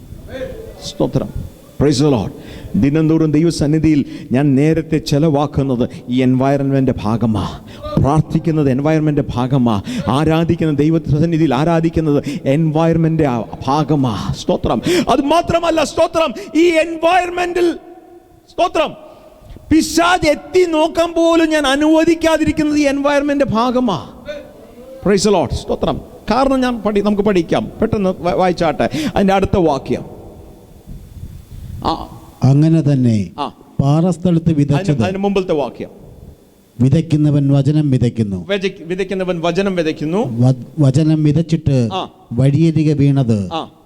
സ്തോത്രം. Praise the Lord. ദിനംതോറും ദൈവസന്നിധിയിൽ ഞാൻ നേരത്തെ ചെലവാക്കുന്നത് ഈ എൻവയറമെൻ്റ് ഭാഗമാണ്. പ്രാർത്ഥിക്കുന്നത് എൻവയറമെൻ്റ് ഭാഗമാണ്. ആരാധിക്കുന്ന ദൈവസന്നിധിയിൽ ആരാധിക്കുന്നത് എൻവയറമെൻ്റ് ഭാഗമാണ്. സ്തോത്രം. അത് മാത്രമല്ല സ്തോത്രം, ഈ എൻവയറമെൻറ്റിൽ സ്തോത്രം പിശാച് എത്തി നോക്കാൻ പോലും ഞാൻ അനുവദിക്കാതിരിക്കുന്നത് ഈ എൻവയറമെൻ്റ് ഭാഗമാണ്. Price the Lord. സ്തോത്രം. കാരണം ഞാൻ നമുക്ക് പഠിക്കാം. പെട്ടെന്ന് വായിച്ചാട്ടെ അതിൻ്റെ അടുത്ത വാക്യം. അങ്ങനെ തന്നെ പാറസ്ഥലത്ത് വിതച്ചത്. അതിന് മുമ്പിലത്തെ വാക്യം. വിതയ്ക്കുന്നവൻ വചനം വിതയ്ക്കുന്നു, വിതയ്ക്കുന്നവൻ വചനം വിതയ്ക്കുന്നു. വചനം വിതച്ചിട്ട് വഴിയരികെ വീണത്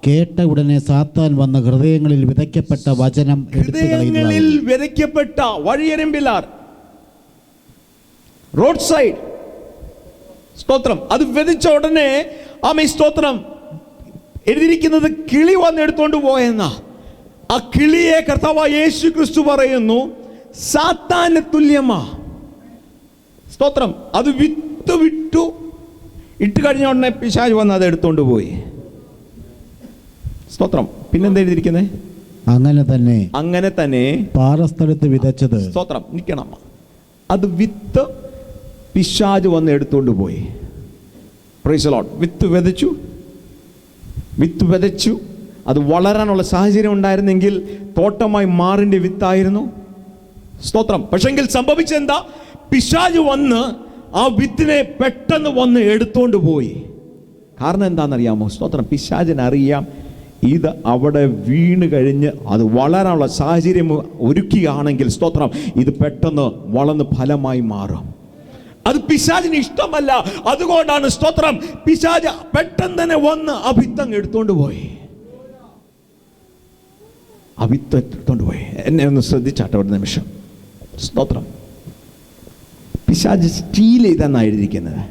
കേട്ട ഉടനെ സാത്താൻ വന്ന് ഹൃദയങ്ങളിൽ വിതയ്ക്കപ്പെട്ട വചനം ഹൃദയങ്ങളിൽ വിതയ്ക്കപ്പെട്ട വഴിയരമ്പിലാർ, റോഡ് സൈഡ്. സ്തോത്രം. അത് വിതച്ച ഉടനെ ആമേൻ സ്തോത്രം എഴുതിയിരിക്കുന്നത് കിളി വന്ന് എടുത്തോണ്ട് പോയെന്നാ. ആ കിളിയെ കർത്താവായ യേശു ക്രിസ്തു പറയുന്നു സാത്താന് തുല്യമാ. സ്തോത്രം. അത് വിട്ടു ഇട്ട് കഴിഞ്ഞ ഉടനെ പിശാച് വന്ന് അത് എടുത്തോണ്ട് പോയി. സ്തോത്രം. പിന്നെന്താ എഴുതിയിരിക്കുന്നത്? അങ്ങനെ തന്നെ പാറസ്ഥലത്ത് വിതച്ചത്. സ്തോത്രം. നിൽക്കണം. അത് വിത്ത് പിശാച് വന്ന് എടുത്തോണ്ട് പോയി. Price the Lord. വിത്ത് വിതച്ചു. അത് വളരാനുള്ള സാഹചര്യം ഉണ്ടായിരുന്നെങ്കിൽ തോട്ടമായി മാറിൻ്റെ വിത്തായിരുന്നു. സ്തോത്രം. പക്ഷെങ്കിൽ സംഭവിച്ചെന്താ? പിശാച് വന്ന് ആ വിത്തിനെ പെട്ടെന്ന് വന്ന് എടുത്തോണ്ട് പോയി. കാരണം എന്താണെന്നറിയാമോ? സ്തോത്രം. പിശാചിനറിയാം ഇത് അവിടെ വീണ് കഴിഞ്ഞ് അത് വളരാനുള്ള സാഹചര്യം ഒരുക്കുകയാണെങ്കിൽ സ്തോത്രം ഇത് പെട്ടെന്ന് വളർന്ന് ഫലമായി മാറും. അത് പിശാചിന് ഇഷ്ടമല്ല. അതുകൊണ്ടാണ് സ്തോത്രം പിശാച് പെട്ടെന്ന് തന്നെ വന്ന് ആ വിത്തങ്ങ് എടുത്തോണ്ട് പോയി. ആ വിത്ത് എടുത്തോണ്ട് പോയി. എന്നെ ഒന്ന് ശ്രദ്ധിച്ചാട്ടെ ഒരു നിമിഷം. സ്തോത്രം. പിശാച് സ്റ്റീൽ ചെയ്തെന്നാണ് എഴുതിയിരിക്കുന്നത്.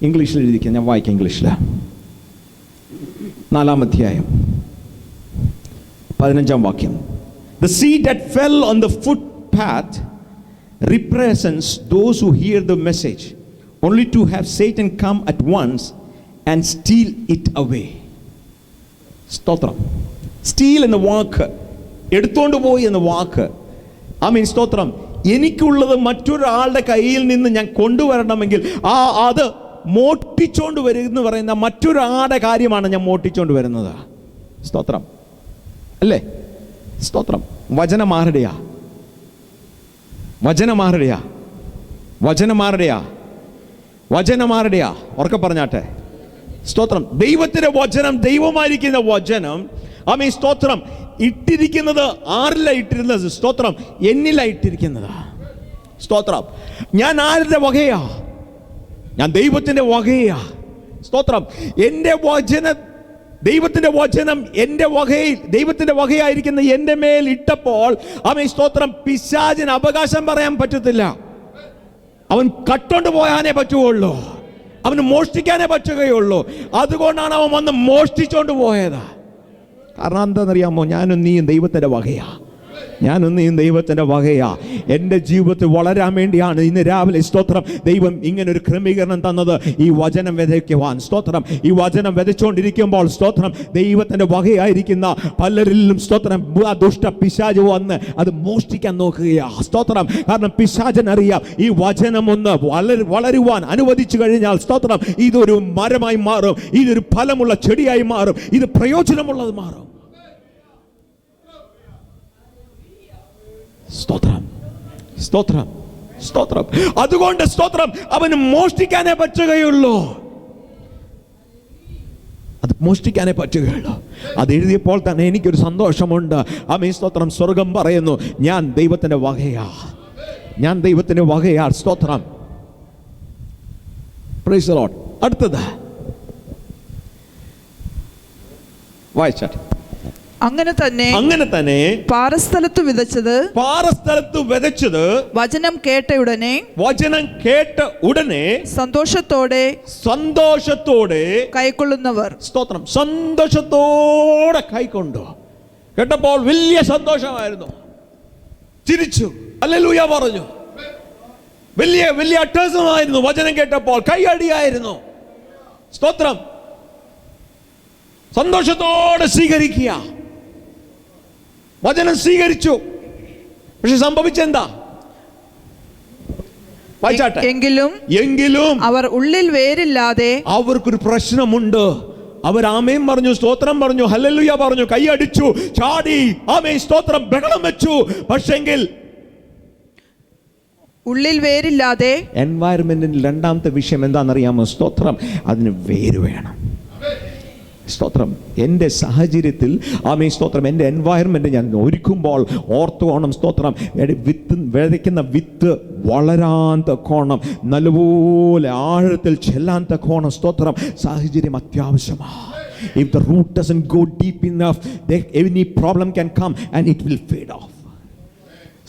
ഇംഗ്ലീഷിൽ എഴുതിയിരിക്കുന്നത്. ഞാൻ വായിക്കാം ഇംഗ്ലീഷിൽ. 4-ാം അധ്യായം 15-ാം വാക്യം. The seed that fell on the footpath represents those who hear the message, only to have Satan come at once and steal it away. സ്തോത്രം. സ്റ്റീൽ എന്ന വാക്ക്, എടുത്തോണ്ട് പോയി എന്ന വാക്ക്, ആമീൻ സ്തോത്രം, എനിക്കുള്ളത് മറ്റൊരാളുടെ കയ്യിൽ നിന്ന് ഞാൻ കൊണ്ടുവരണമെങ്കിൽ അത് മോട്ടിച്ചോണ്ട് വരും എന്ന് പറയുന്ന മറ്റൊരാളുടെ കാര്യമാണ് ഞാൻ മോട്ടിച്ചോണ്ട് വരുന്നത്. സ്തോത്രം. അല്ലേ? സ്തോത്രം. വചനമാരുടെയാ? ഉറക്കെ പറഞ്ഞാട്ടെ. സ്തോത്രം. ദൈവത്തിന്റെ വചനം, ദൈവമായിരിക്കുന്ന വചനം, ആമേൻ സ്തോത്രം, ഇട്ടിരിക്കുന്നത് ആരില ഇട്ടിരുന്നത്? സ്തോത്രം. എന്നില ഇട്ടിരിക്കുന്നത്. സ്തോത്രം. ഞാൻ ആരുടെ വകയാ? ഞാൻ ദൈവത്തിന്റെ വകയാ. സ്തോത്രം. എൻ്റെ വചനം, ദൈവത്തിന്റെ വചനം എൻ്റെ വകയിൽ, ദൈവത്തിന്റെ വകയായിരിക്കുന്ന എൻ്റെ മേൽ ഇട്ടപ്പോൾ ആമേൻ സ്തോത്രം പിശാചിന് അവകാശം പറയാൻ പറ്റത്തില്ല. അവൻ കട്ടോണ്ട് പോയാനേ പറ്റുകയുള്ളൂ. അവന് മോഷ്ടിക്കാനേ പറ്റുകയുള്ളൂ. അതുകൊണ്ടാണ് അവൻ വന്ന് മോഷ്ടിച്ചോണ്ട് പോയത്. കാരണം എന്താണെന്നറിയാമോ? ഞാനും നീയും ദൈവത്തിൻ്റെ വകയാ. എൻ്റെ ജീവിതത്തിൽ വളരാൻ വേണ്ടിയാണ് ഇന്ന് രാവിലെ സ്തോത്രം ദൈവം ഇങ്ങനെ ഒരു ക്രമീകരണം തന്നത്. ഈ വചനം വിതയ്ക്കുവാൻ. സ്തോത്രം. ഈ വചനം വിതച്ചുകൊണ്ടിരിക്കുമ്പോൾ സ്തോത്രം ദൈവത്തിൻ്റെ വകയായിരിക്കുന്ന പലരിലും സ്തോത്രം ദുഷ്ട പിശാച് വന്ന് അത് മോഷ്ടിക്കാൻ നോക്കുകയാണ്. സ്തോത്രം. കാരണം പിശാചിനറിയാം ഈ വചനം ഒന്ന് വളരുവാൻ അനുവദിച്ചു കഴിഞ്ഞാൽ സ്തോത്രം ഇതൊരു മരമായി മാറും, ഇതൊരു ഫലമുള്ള ചെടിയായി മാറും, ഇത് പ്രയോജനമുള്ളത് മാറും. സ്തോത്രം. അതുകൊണ്ട് സ്തോത്രം അവന് മോഷ്ടിക്കാനേ പറ്റുകയുള്ളൂ. അത് മോഷ്ടിക്കാനേ പറ്റുകയുള്ളൂ. അത് എഴുതിയപ്പോൾ തന്നെ എനിക്കൊരു സന്തോഷമുണ്ട്. ആമേൻ, സ്തോത്രം. സ്വർഗം പറയുന്നു, ഞാൻ ദൈവത്തിൻ്റെ വകയാ, ഞാൻ ദൈവത്തിൻ്റെ വകയാ. സ്തോത്രം. Praise the Lord. അടുത്തത് വായിച്ചാട്ടെ. അങ്ങനെ തന്നെ പാറസ്ഥലത്ത് വിതച്ചത് വചനം കേട്ട ഉടനെ സന്തോഷത്തോടെ കൈക്കൊള്ളുന്നവർ. സ്തോത്രം. സന്തോഷത്തോടെ കൈക്കൊണ്ടു. കേട്ടപ്പോൾ വലിയ സന്തോഷമായിരുന്നു. ചിരിച്ചു, ഹല്ലേലൂയ പറഞ്ഞു. വലിയ വലിയ അട്ടഹാസമായിരുന്നു. വചനം കേട്ടപ്പോൾ കൈയടിയായിരുന്നു. സ്തോത്രം. സന്തോഷത്തോടെ സ്വീകരിക്കുക. വചനം സ്വീകരിച്ചു. പക്ഷെ സംഭവിച്ചെന്താ? വായിച്ചാട്ടെ. എങ്കിലും അവർ ഉള്ളിൽ വേരില്ലാതെ, അവർക്കൊരു പ്രശ്നമുണ്ട്. അവർ ആമേൻ പറഞ്ഞു, സ്തോത്രം പറഞ്ഞു, ഹല്ലേലൂയ പറഞ്ഞു, കൈയടിച്ചു, ചാടി, ആമേൻ, സ്തോത്രം, ബഹളം വെച്ചു. പക്ഷെങ്കിൽ ഉള്ളിൽ വേരില്ലാതെ. എൻവയറമെന്റിന്റെ രണ്ടാമത്തെ വിഷയം എന്താണെന്നറിയാമോ? സ്തോത്രം. അതിന് വേര് വേണം. സ്തോത്രം. എൻ്റെ സാഹചര്യത്തിൽ ആമേൻ, സ്തോത്രം, എൻ്റെ എൻവയറമെൻറ്റ് ഞാൻ ഒരുക്കുമ്പോൾ ഓർത്തുകോണം. സ്തോത്രം. വിതയ്ക്കുന്ന വിത്ത് വളരാൻ തക്കോണം, നല്ലപോലെ ആഴത്തിൽ ചെല്ലാൻ തക്കോണം. സ്തോത്രം. സാഹചര്യം അത്യാവശ്യമാണ്. If the root doesn't go deep enough, any problem can come and it will fade off.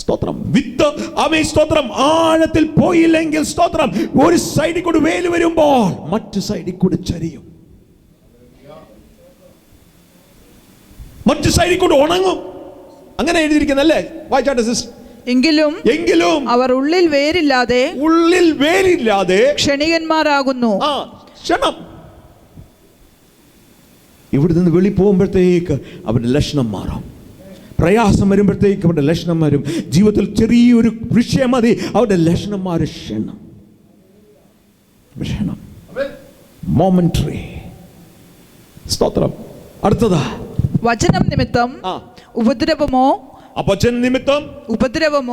സ്തോത്രം. വിത്ത് ആമേൻ, സ്തോത്രം, ആഴത്തിൽ പോയില്ലെങ്കിൽ, സ്തോത്രം, ഒരു സൈഡിൽ കൂടി വേല് വരുമ്പോൾ മറ്റു സൈഡിൽ കൂടി ചരിയും, മറ്റു സൈഡിൽ കൂടി ഉണങ്ങും. അങ്ങനെ എഴുതിയിരിക്കുന്നല്ലേ? വായിച്ചാട്ടെ സിസ്റ്റർ. എങ്കിലും അവർ ഉള്ളിൽ വേരില്ലാതെ ക്ഷണികന്മാരാകുന്നു. ക്ഷണം. ഇവിടെ നിന്ന് വെളി പോകുമ്പോഴത്തേക്ക് അവരുടെ ലക്ഷണം മാറും. പ്രയാസം വരുമ്പോഴത്തേക്ക് അവരുടെ ലക്ഷണം വരും. ജീവിതത്തിൽ ചെറിയൊരു വിഷയം മതി, അവരുടെ ലക്ഷണം മാറും. ക്ഷണം. മോമെന്ററി. സ്തോത്രം. അടുത്തതാ. വചനം നിമിത്തം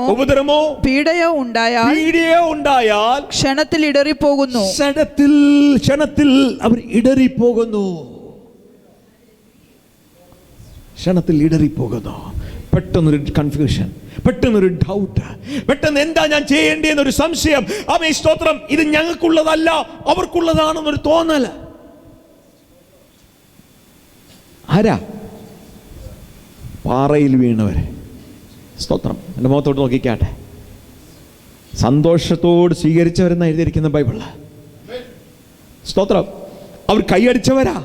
ഉപദ്രവമോ പീഡയോ ഉണ്ടായാൽ ക്ഷണത്തിൽ ഇടറിപ്പോകുന്നു. ക്ഷണത്തിൽ അവർ ഇടറിപ്പോകുന്നു. ക്ഷണത്തിൽ ഇടറിപ്പോകുന്നു. പെട്ടെന്നൊരു കൺഫ്യൂഷൻ, പെട്ടെന്നൊരു ഡൗട്ട്, പെട്ടെന്ന് എന്താ ഞാൻ ചെയ്യേണ്ടതെന്നൊരു സംശയം. ആമേൻ, സ്തോത്രം. ഇത് ഞങ്ങൾക്കുള്ളതല്ല, അവർക്കുള്ളതാണെന്നൊരു തോന്നൽ. ആരാ? പാറയിൽ വീണവരെ. സ്തോത്രം. എൻ്റെ മുഖത്തോട്ട് നോക്കിക്കാട്ടെ. സന്തോഷത്തോട് സ്വീകരിച്ചവരെന്ന് എഴുതിയിരിക്കുന്ന ബൈബിളിൽ. സ്തോത്രം. അവർ കൈയടിച്ചവരാ.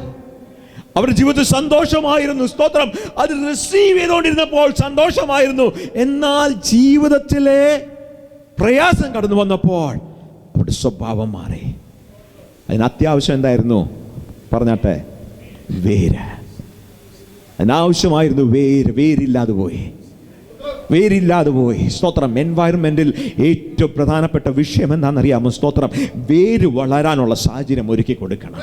അവരുടെ ജീവിതത്തിൽ സന്തോഷമായിരുന്നു. സ്തോത്രം. അത് റിസീവ് ചെയ്തുകൊണ്ടിരുന്നപ്പോൾ സന്തോഷമായിരുന്നു. എന്നാൽ ജീവിതത്തിലെ പ്രയാസം കടന്നു വന്നപ്പോൾ അവരുടെ സ്വഭാവം മാറി. അതിന് അത്യാവശ്യം എന്തായിരുന്നു? പറഞ്ഞാട്ടെ. വേര്. അതിനാവശ്യമായിരുന്നു വേര്. വേരില്ലാതെ പോയി. സ്തോത്രം. എൻവയറമെന്റിൽ ഏറ്റവും പ്രധാനപ്പെട്ട വിഷയം എന്താണെന്നറിയാമോ? സ്തോത്രം. വേര് വളരാനുള്ള സാഹചര്യം ഒരുക്കി കൊടുക്കണം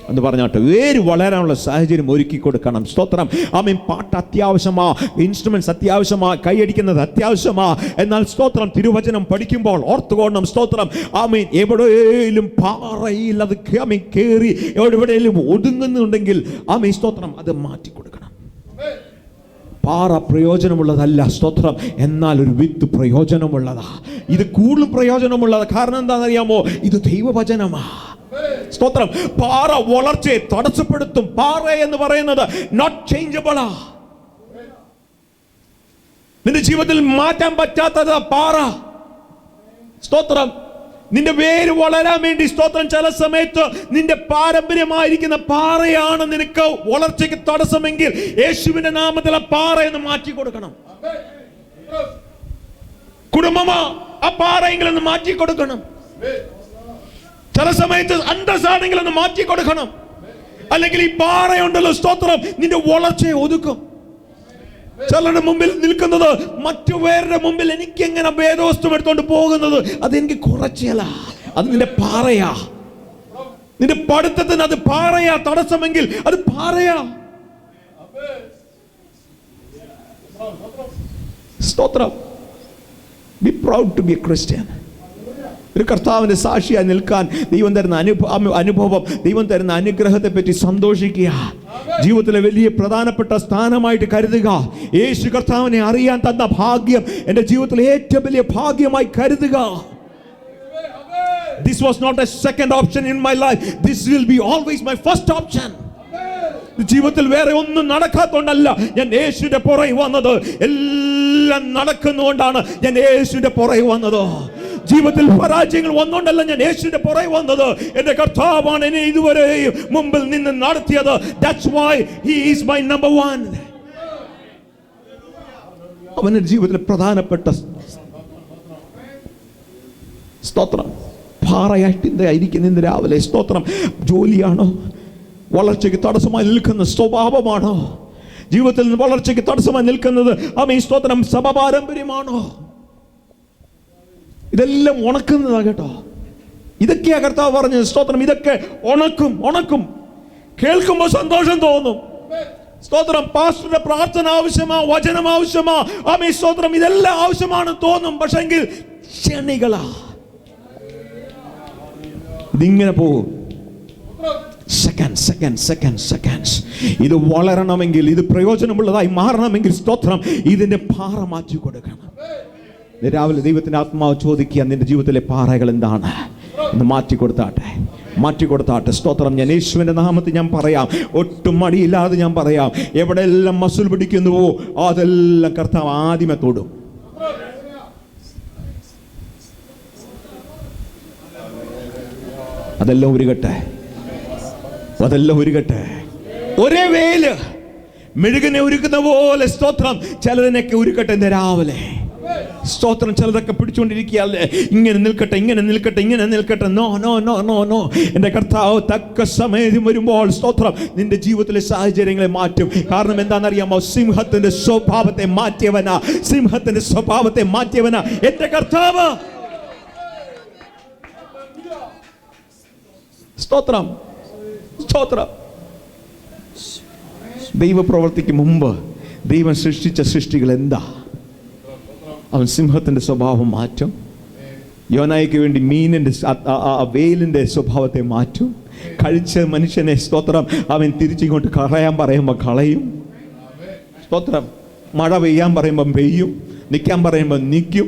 എന്ന് പറഞ്ഞാട്ടെ. വേര് വളരാനുള്ള സാഹചര്യം ഒരുക്കി കൊടുക്കണം. സ്തോത്രം. ആമേൻ. പാട്ട് അത്യാവശ്യമാ, ഇൻസ്ട്രുമെന്റ്സ് അത്യാവശ്യമാ, കൈയടിക്കുന്നത് അത്യാവശ്യമാ. എന്നാൽ സ്തോത്രം, തിരുവചനം പഠിക്കുമ്പോൾ ഓർത്തുകൊള്ളണം. സ്തോത്രം. ആമേൻ. എവിടെയും പാറയിൽ അത് കയറി എവിടെയും ഒതുങ്ങുന്നുണ്ടെങ്കിൽ ആമേൻ, സ്തോത്രം, അത് മാറ്റി കൊടുക്കണം. പാറ പ്രയോജനമുള്ളതല്ല. സ്തോത്രം. എന്നാൽ ഒരു വിത്ത് പ്രയോജനമുള്ളതാ. ഇത് കൂടുതൽ പ്രയോജനമുള്ളതാ. കാരണം എന്താണെന്നറിയാമോ? ഇത് ദൈവവചനമാ. സ്തോത്രം. പാറ വളർച്ചയെ തടസ്സപ്പെടുത്തും. പാറ എന്ന് പറയുന്നത് നോട്ട് ചേഞ്ചബിളാ. നിന്റെ ജീവിതത്തിൽ മാറ്റാൻ പറ്റാത്തതാ പാറ. സ്തോത്രം. നിന്റെ വേര് വളരാൻ വേണ്ടി, സ്തോത്രം, ചില സമയത്ത് നിന്റെ പാരമ്പര്യമായിരിക്കുന്ന പാറയാണ് നിനക്ക് വളർച്ചയ്ക്ക് തടസ്സമെങ്കിൽ യേശുവിന്റെ നാമത്തിൽ ആ പാറ എന്ന് മാറ്റി കൊടുക്കണം. കുടുംബമാ, ആ പാറയെങ്കിലും ഒന്ന് മാറ്റി കൊടുക്കണം. ചില സമയത്ത് അന്തസ്സാണെങ്കിൽ ഒന്ന് മാറ്റി കൊടുക്കണം. അല്ലെങ്കിൽ ഈ പാറയുണ്ടല്ലോ, സ്തോത്രം, നിന്റെ വളർച്ചയെ ഒതുക്കും. ചിലരുടെ മുമ്പിൽ നിൽക്കുന്നത് മറ്റു പേരുടെ മുമ്പിൽ എനിക്ക് എങ്ങനെ വേദവസ്തു എടുത്തോണ്ട് പോകുന്നത്, അതെനിക്ക് കുറച്ചല്ല, അത് നിന്റെ പാറയാ. നിന്റെ പഠിത്തത്തിന് അത് പാറയാ. തടസ്സമെങ്കിൽ അത് പാറയാ. സ്തോത്രം. Be proud to be a Christian. ഒരു കർത്താവിൻ്റെ സാക്ഷിയായി നിൽക്കാൻ ദൈവം തരുന്ന അനുഭവം, ദൈവം തരുന്ന അനുഗ്രഹത്തെ പറ്റി സന്തോഷിക്കുക, ജീവിതത്തിലെ വലിയ പ്രധാനപ്പെട്ട സ്ഥാനമായിട്ട് കരുതുക. യേശു കർത്താവിനെ അറിയാൻ തന്ന ഭാഗ്യം എൻ്റെ ജീവിതത്തിലെ ഏറ്റവും വലിയ ഭാഗ്യമായി കരുതുക. This was not a second option in my life. This will be always my first option. ജീവിതത്തിൽ വേറെ ഒന്നും നടക്കാത്തോണ്ടല്ല ഞാൻ യേശുവിന്റെ പുറകെ വന്നത്. എല്ലാം നടക്കുന്നതുകൊണ്ടാണ് ഞാൻ യേശുവിന്റെ പുറകെ വന്നത്. ജീവിതത്തിൽ പരാജയങ്ങൾ വന്നുകൊണ്ടല്ല ഞാൻ യേശുവിന്റെ പുറകെ വന്നത്. എന്റെ കർത്താവാണ് എന്നെ ഇതുവരെ മുമ്പിൽ നിന്ന് നടത്തിയത്. That's why he is my number one. അവന്റെ ജീവിതത്തിലെ പ്രധാനപ്പെട്ട സ്തോത്രം പാറയായിട്ട് എന്തായിരിക്കും ഇന്ന് രാവിലെ? സ്തോത്രം ജോലിയാണോ? വളർച്ചയ്ക്ക് തടസ്സമായി നിൽക്കുന്ന സ്വഭാവമാണോ? ജീവിതത്തിൽ നിന്ന് വളർച്ചയ്ക്ക് തടസ്സമായി നിൽക്കുന്നത് ആമേൻ സ്തോത്രം സഭപാരമ്പര്യമാണോ? ഇതെല്ലാം ഉണക്കുന്നതാ കേട്ടോ. ഇതൊക്കെയാ കർത്താവ് പറഞ്ഞത്. സ്തോത്രം ഇതൊക്കെ ഉണക്കും. കേൾക്കുമ്പോൾ സന്തോഷം തോന്നും. സ്തോത്രം പാസ്റ്ററുടെ പ്രാർത്ഥന ആവശ്യമാ, വചനം ആവശ്യമാ, ആമേൻ സ്തോത്രം ഇതെല്ലാം ആവശ്യമാണ് തോന്നും. പക്ഷെങ്കിൽ ക്ഷണികളാ, ഇതിങ്ങനെ പോകും. സെക്കൻഡ്സ്. ഇത് വളരണമെങ്കിൽ, ഇത് പ്രയോജനമുള്ളതായി മാറണമെങ്കിൽ സ്തോത്രം ഇതിന്റെ പാറ മാറ്റി കൊടുക്കണം. രാവിലെ ദൈവത്തിന്റെ ആത്മാവ് ചോദിക്കുക, നിന്റെ ജീവിതത്തിലെ പാറകൾ എന്താണ് എന്ന് മാറ്റി കൊടുത്താട്ടെ. സ്തോത്രം. ഞാൻ യേശുവിന്റെ നാമത്തിൽ ഞാൻ പറയാം, ഒട്ടും മടിയില്ലാതെ ഞാൻ പറയാം, എവിടെയെല്ലാം മസുൽ പിടിക്കുന്നുവോ അതെല്ലാം കർത്താവ് ആദ്യമേ തൊടും. അതെല്ലാം ഉരുകട്ടെ. ഒരേ വേല് മെഴുകിനെ ഉരുക്കുന്ന പോലെ സ്തോത്രം ചിലതിനൊക്കെ ഉരുക്കട്ടെ ഇന്ന് രാവിലെ. സ്തോത്രം. ചിലതൊക്കെ പിടിച്ചുകൊണ്ടിരിക്കുകയല്ലേ, ഇങ്ങനെ നിൽക്കട്ടെ. നോ. എൻ്റെ കർത്താവ് തക്ക സമയം വരുമ്പോൾ സ്തോത്രം നിന്റെ ജീവിതത്തിലെ സാഹചര്യങ്ങളെ മാറ്റും. കാരണം എന്താണെന്നറിയാമോ? സിംഹത്തിന്റെ സ്വഭാവത്തെ മാറ്റിയവനാ എൻ്റെ കർത്താവ്. സ്തോത്രം. ദൈവപ്രവർത്തിക്ക് മുമ്പ് ദൈവം സൃഷ്ടിച്ച സൃഷ്ടികൾ എന്താ? അവൻ സിംഹത്തിന്റെ സ്വഭാവം മാറ്റും. യോനായ്ക്ക് വേണ്ടി മീനിന്റെ വെയിലിന്റെ സ്വഭാവത്തെ മാറ്റും. കഴിച്ച മനുഷ്യനെ സ്തോത്രം അവൻ തിരിച്ചിങ്ങോട്ട് കളയാൻ പറയുമ്പോൾ കളയും. സ്തോത്രം. മഴ പെയ്യാൻ പറയുമ്പം പെയ്യും, നിൽക്കാൻ പറയുമ്പോൾ നിൽക്കും.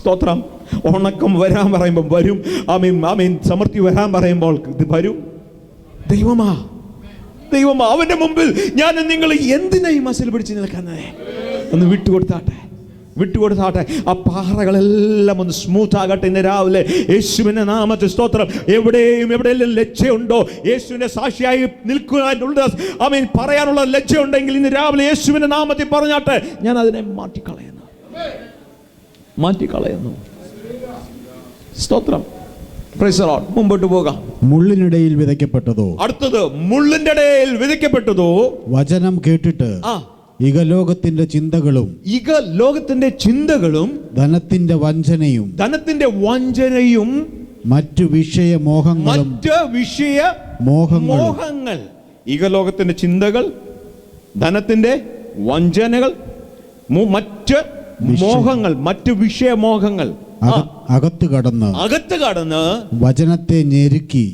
സ്തോത്രം. ഉണക്കം വരാൻ പറയുമ്പോൾ വരും. ആമീൻ സമൃദ്ധി വരാൻ പറയുമ്പോൾ വരും. ദൈവമാ അവന്റെ മുമ്പിൽ ഞാൻ നിങ്ങൾ എന്തിനായി മസിൽ പിടിച്ച് നിൽക്കുന്നത്? ഒന്ന് വിട്ടുകൊടുത്താട്ടെ. ആ പാറകളെല്ലാം ഒന്ന് സ്മൂത്ത് ആകട്ടെ ഇന്ന് രാവിലെ യേശുവിന്റെ നാമത്തിൽ. സ്തോത്രം. എവിടെയെല്ലാം ലജ്ജയുണ്ടോ, യേശുവിന്റെ സാക്ഷിയായി നിൽക്കാനുള്ള ആമീൻ പറയാനുള്ള ലജ്ജയുണ്ടെങ്കിൽ ഇന്ന് രാവിലെ യേശുവിന്റെ നാമത്തിൽ പറഞ്ഞാട്ടെ, ഞാൻ അതിനെ മാറ്റിക്കളയുന്നു. സ്തോത്രം. Praise the Lord. മുമ്പോട്ട് പോകാം. മുള്ളിനിടയിൽ വിതയ്ക്കപ്പെട്ടതോ, അടുത്തത് മുള്ളിന്റെ ഇടയിൽ വിതയ്ക്കപ്പെട്ടതോ വചനം കേട്ടിട്ട് ഇഹലോകത്തിന്റെ ചിന്തകളും ധനത്തിന്റെ വഞ്ചനയും മറ്റു വിഷയമോഹങ്ങൾ. ഇഹലോകത്തിന്റെ ചിന്തകൾ, ധനത്തിന്റെ വഞ്ചനകൾ, മറ്റ് മോഹങ്ങൾ, മറ്റു വിഷയമോഹങ്ങൾ അകത്ത് കടന്ന് വചനത്തെ ഞെരുക്കി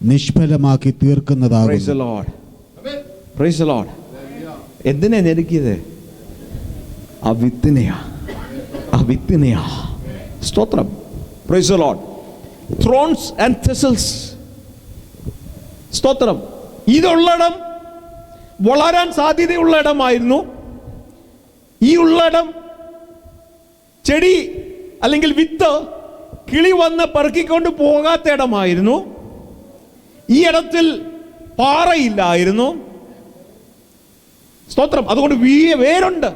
നിഷ്ഫലമാക്കി തീർക്കുന്നതാകും. Praise the lord. എന്തിനാ ഞെരുക്കിയത്? ആ വിത്തിനെയാ. സ്തോത്രം. Praise the lord. Thorns and thistles. സ്തോത്രം. ഇതുള്ളിടം വളരാൻ സാധ്യതയുള്ള ഇടമായിരുന്നു. ഈ ഉള്ളിടം ചെടി അല്ലെങ്കിൽ വിത്ത് കിളി വന്ന് പെറുക്കിക്കൊണ്ട് പോകാത്ത ഇടമായിരുന്നു. ഈ ഇടത്തിൽ പാറയില്ലായിരുന്നു. സ്തോത്രം. അതുകൊണ്ട് വേരുണ്ട്.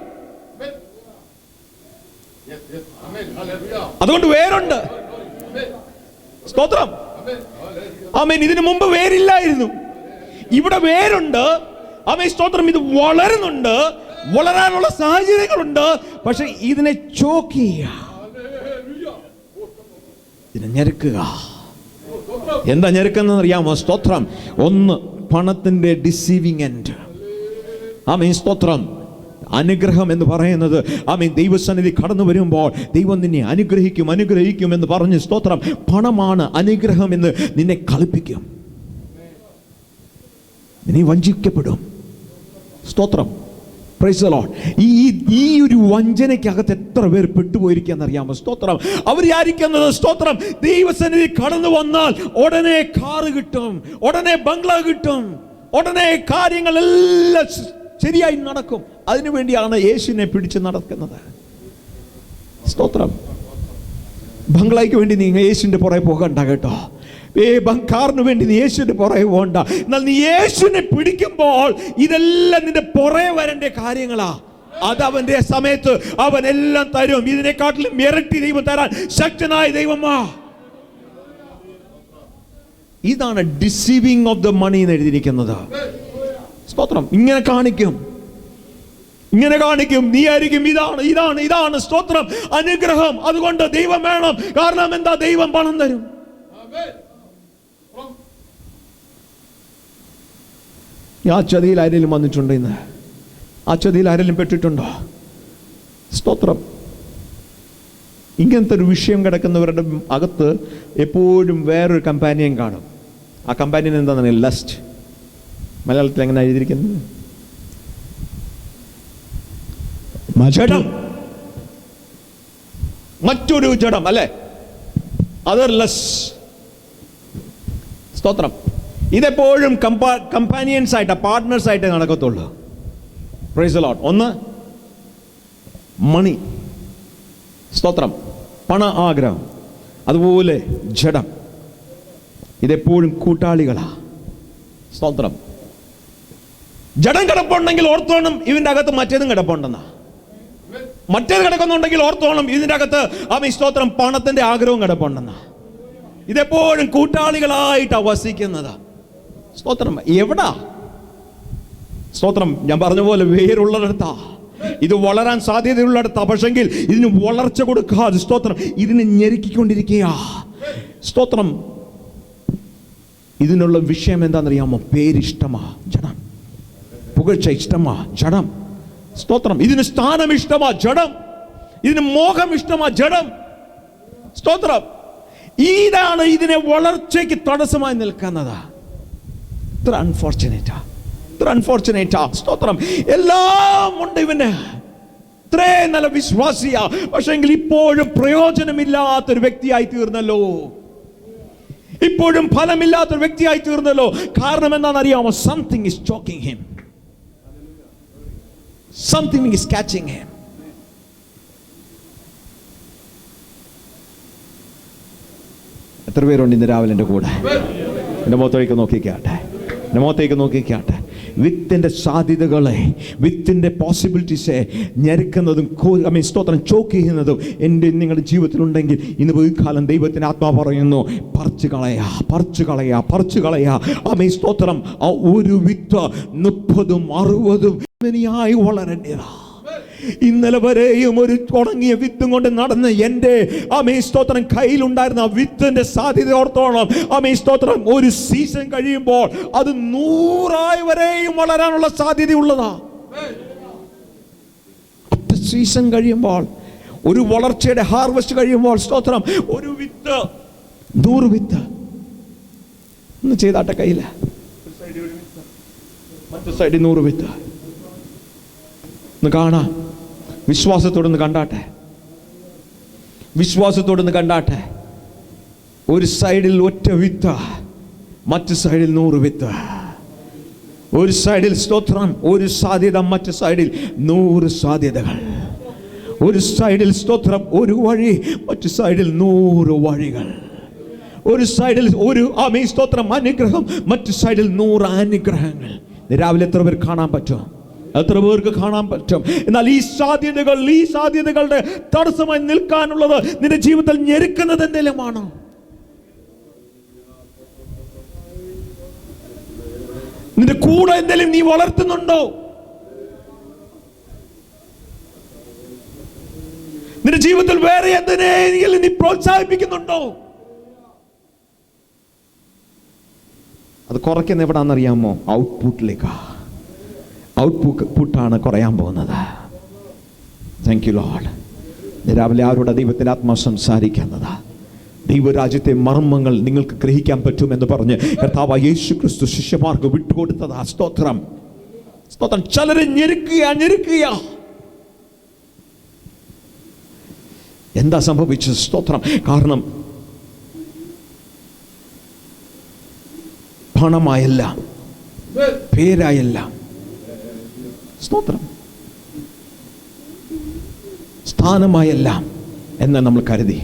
സ്തോത്രം. ആമേൻ. ഇതിനു മുമ്പ് വേരില്ലായിരുന്നു, ഇവിടെ വേരുണ്ട്. ആമേൻ. സ്തോത്രം. ഇത് വളരുന്നുണ്ട്, വളരാനുള്ള സാഹചര്യങ്ങളുണ്ട്. പക്ഷെ ഇതിനെ ചോക്ക് ചെയ്യുക, ഇതിനെ ഞെരുക്കുക. എന്താ ഞെരുക്കുന്നത് അറിയാമോ? സ്തോത്രം. ഒന്ന്, പണത്തിന്റെ ഡിസീവിങ് എൻഡ്. ആമേൻ. സ്തോത്രം. അനുഗ്രഹം എന്ന് പറയുന്നത് ആമേൻ ദൈവസന്നിധി കടന്നു വരുമ്പോൾ ദൈവം നിന്നെ അനുഗ്രഹിക്കും എന്ന് പറഞ്ഞ് സ്തോത്രം, പണമാണ് അനുഗ്രഹം എന്ന് നിന്നെ കളിപ്പിക്കും. നീ വഞ്ചിക്കപ്പെടും. സ്തോത്രം, പ്രൈസ് ദി ലോർഡ്. ഈ ഒരു വഞ്ചനയ്ക്കകത്ത് എത്ര പേർ പെട്ടുപോയിരിക്കാന്നറിയാമോ? സ്തോത്രം. അവർ വിചാരിക്കുന്നത് സ്തോത്രം, ദൈവസന്നിധി കടന്നു വന്നാൽ ഉടനെ കാറ് കിട്ടും, ഉടനെ ബംഗ്ലാവ് കിട്ടും, ഉടനെ കാര്യങ്ങളെല്ലാം ശരിയായി നടക്കും. അതിനുവേണ്ടിയാണ് യേശുവിനെ പിടിച്ച് നടക്കുന്നത്. സ്തോത്രം. ബംഗ്ലായ്ക്ക് വേണ്ടി നീ യേശുവിന്റെ പുറകെ പോകണ്ട കേട്ടോ. കാറിന് വേണ്ടി നീ യേശുവിന്റെ പുറകെ പോകണ്ട. എന്നാൽ നീ യേശുവിനെ പിടിക്കുമ്പോൾ ഇതെല്ലാം നിന്റെ പുറകെ വരേണ്ട കാര്യങ്ങളാ. അത് അവന്റെ സമയത്ത് അവൻ എല്ലാം തരും. ഇതിനെക്കാട്ടിലും ഇരട്ടി ദൈവം തരാൻ ശക്തനായ ദൈവമാ. ഇതാണ് ഡിസീവിംഗ് ഓഫ് ദ മണി എന്ന് എഴുതിയിരിക്കുന്നത്. സ്തോത്രം. ഇങ്ങനെ കാണിക്കും. നീ ആയിരിക്കും ഇതാണ് സ്തോത്രം അനുഗ്രഹം. അതുകൊണ്ട് ദൈവം വേണം. കാരണം എന്താ? ദൈവം പണം തരും. ആ ചതിയിൽ ആരെങ്കിലും വന്നിട്ടുണ്ടോ? ഇന്ന് ആ ചതിയിൽ ആരെങ്കിലും പെട്ടിട്ടുണ്ടോ? സ്തോത്രം. ഇങ്ങനത്തെ ഒരു വിഷയം കിടക്കുന്നവരുടെ അകത്ത് എപ്പോഴും വേറൊരു കമ്പാനിയൻ കാണും. ആ കമ്പാനിയൻ എന്താണെന്ന് ലസ്റ്റ്. മലയാളത്തിൽ എങ്ങനെ എഴുതിയിരിക്കുന്നത്? ജഡം. മറ്റൊരു ജഡം അല്ലേ? അതർലെസ്. സ്തോത്രം. ഇതെപ്പോഴും കമ്പാനിയൻസ് ആയിട്ട്, പാർട്ട്നേഴ്സ് ആയിട്ട് നടക്കത്തുള്ളൂ. Price the Lord. ഒന്ന് മണി. സ്തോത്രം. പണ ആഗ്രഹം. അതുപോലെ ജഡം. ഇതെപ്പോഴും കൂട്ടാളികളാ. സ്തോത്രം. ജഡം കിടപ്പുണ്ടെങ്കിൽ ഓർത്തോണം ഇവന്റെ അകത്ത് മറ്റേതും കിടപ്പുണ്ടെന്നാ. മറ്റേത് കിടക്കുന്നുണ്ടെങ്കിൽ ഓർത്തോണം ഇതിന്റെ അകത്ത് സ്തോത്രം പണത്തിന്റെ ആഗ്രഹവും കിടപ്പുണ്ടെന്നാ. ഇതെപ്പോഴും കൂട്ടാളികളായിട്ട് വസിക്കുന്നത്. സ്തോത്രം. എവിടാ? സ്തോത്രം. ഞാൻ പറഞ്ഞ പോലെ വേരുള്ളിടത്താ. ഇത് വളരാൻ സാധ്യതയുള്ളിടത്താ. പക്ഷെങ്കിൽ ഇതിന് വളർച്ച കൊടുക്കാതെ സ്തോത്രം ഇതിനെ ഞെരുക്കിക്കൊണ്ടിരിക്കുക. സ്തോത്രം. ഇതിനുള്ള വിഷയം എന്താണെന്നറിയാമോ? പേരിഷ്ടമാ ജഡം. പുകഴ്ച ഇഷ്ടമാ ജഡം. സ്തോത്രം. ഇതിന് സ്ഥാനം ഇഷ്ടമാ ജഡം. ഇതിന് മോഹം ഇഷ്ടമാ ജഡം. സ്തോത്രം. ഇതാണ് ഇതിനെ വളർച്ചയ്ക്ക് തടസ്സമായി നിൽക്കുന്നത്. ഇത്ര അൺഫോർച്ചുനേറ്റാ. സ്തോത്രം. എല്ലാം ഉണ്ട് ഇവന്. ഇത്രയും നല്ല വിശ്വാസിയാ. പക്ഷെങ്കിൽ ഇപ്പോഴും പ്രയോജനമില്ലാത്തൊരു വ്യക്തിയായി തീർന്നല്ലോ. ഇപ്പോഴും ഫലമില്ലാത്തൊരു വ്യക്തിയായി തീർന്നല്ലോ. കാരണം എന്താണെന്നറിയാമോ? Something is choking him. Something is catching him. എത്ര പേരുണ്ട് ഇന്ന് രാവിലെ എൻ്റെ കൂടെ? എൻ്റെ മുഖത്തേക്ക് നോക്കിക്കാട്ടെ. വിത്തിന്റെ സാധ്യതകളെ, വിത്തിന്റെ പോസിബിലിറ്റീസെ ഞെരുക്കുന്നതും സ്തോത്രം ചോക്ക് ചെയ്യുന്നതും എൻ്റെ നിങ്ങളുടെ ജീവിതത്തിലുണ്ടെങ്കിൽ ഇന്ന് ഈ കാലം ദൈവത്തിന് ആത്മാവ് പറയുന്നു, പറിച്ചു കളയാ. സ്തോത്രം. ആ ഒരു വിത്ത് 30, 60 ആയി വളരേണ്ടതാ. ഇന്നലെ വരെയും ഒരു ഉണങ്ങിയ വിത്തും കൊണ്ട് നടന്ന് എൻ്റെ സ്തോത്രം കയ്യിലുണ്ടായിരുന്ന ആ വിത്തിന്റെ സാധ്യത ഓർത്തോളം സ്തോത്രം ഒരു സീസൺ കഴിയുമ്പോൾ അത് 100 വരെയും വളരാനുള്ള സാധ്യതയുള്ളതാ. സീസൺ കഴിയുമ്പോൾ, ഒരു വളർച്ചയുടെ ഹാർവെസ്റ്റ് കഴിയുമ്പോൾ സ്തോത്രം ഒരു വിത്ത് 100 വിത്ത് ഒന്ന് ചെയ്താട്ടെ. കയ്യില് മറ്റു സൈഡിൽ 100 വിത്ത് ഒന്ന് കാണാം. വിശ്വാസത്തോടൊന്ന് കണ്ടാട്ടെ. ഒരു സൈഡിൽ ഒറ്റ വിത്ത്, മറ്റു സൈഡിൽ 100 വിത്ത്. ഒരു സൈഡിൽ സ്തോത്രം ഒരു സാധ്യത, മറ്റു സൈഡിൽ 100 സാധ്യതകൾ. ഒരു സൈഡിൽ സ്തോത്രം ഒരു വഴി, മറ്റു സൈഡിൽ 100 വഴികൾ. ഒരു സൈഡിൽ ഒരു സ്തോത്രം അനുഗ്രഹം, മറ്റു സൈഡിൽ 100 അനുഗ്രഹങ്ങൾ. രാവിലെ എത്ര പേർ കാണാൻ പറ്റും? എത്ര പേർക്ക് കാണാൻ പറ്റും? എന്നാൽ ഈ സാധ്യതകളുടെ തടസ്സമായി നിൽക്കാനുള്ളത് നിന്റെ ജീവിതത്തിൽ ഞെരുക്കുന്നത് എന്തെങ്കിലുമാണ്. നിന്റെ കൂടെ എന്തെങ്കിലും നീ വളർത്തുന്നുണ്ടോ? നിന്റെ ജീവിതത്തിൽ വേറെ എന്തിനെങ്കിലും നീ പ്രോത്സാഹിപ്പിക്കുന്നുണ്ടോ? അത് കുറയ്ക്കുന്ന എവിടാന്നറിയാമോ? ഔട്ട്പുട്ടിലേക്കാ. ഔട്ട്പുട്ടാണ് കുറയാൻ പോകുന്നത്. Thank you Lord. രാവിലെ ആരോടെ ദൈവത്തിൻ്റെ ആത്മാവ് സംസാരിക്കുന്നത്? ദൈവരാജ്യത്തെ മർമ്മങ്ങൾ നിങ്ങൾക്ക് ഗ്രഹിക്കാൻ പറ്റുമെന്ന് പറഞ്ഞ് കർത്താവ് യേശു ക്രിസ്തു ശിഷ്യന്മാർക്ക് വിട്ടുകൊടുത്തതാ. സ്തോത്രം, സ്തോത്രം. ചിലരെ ഞെരുക്കുക. എന്താ സംഭവിച്ചത്? സ്തോത്രം. കാരണം പണമായല്ല, പേരായല്ല, സ്തോത്രം, സ്ഥാനമായല്ല എന്ന് നമ്മൾ കരുതി.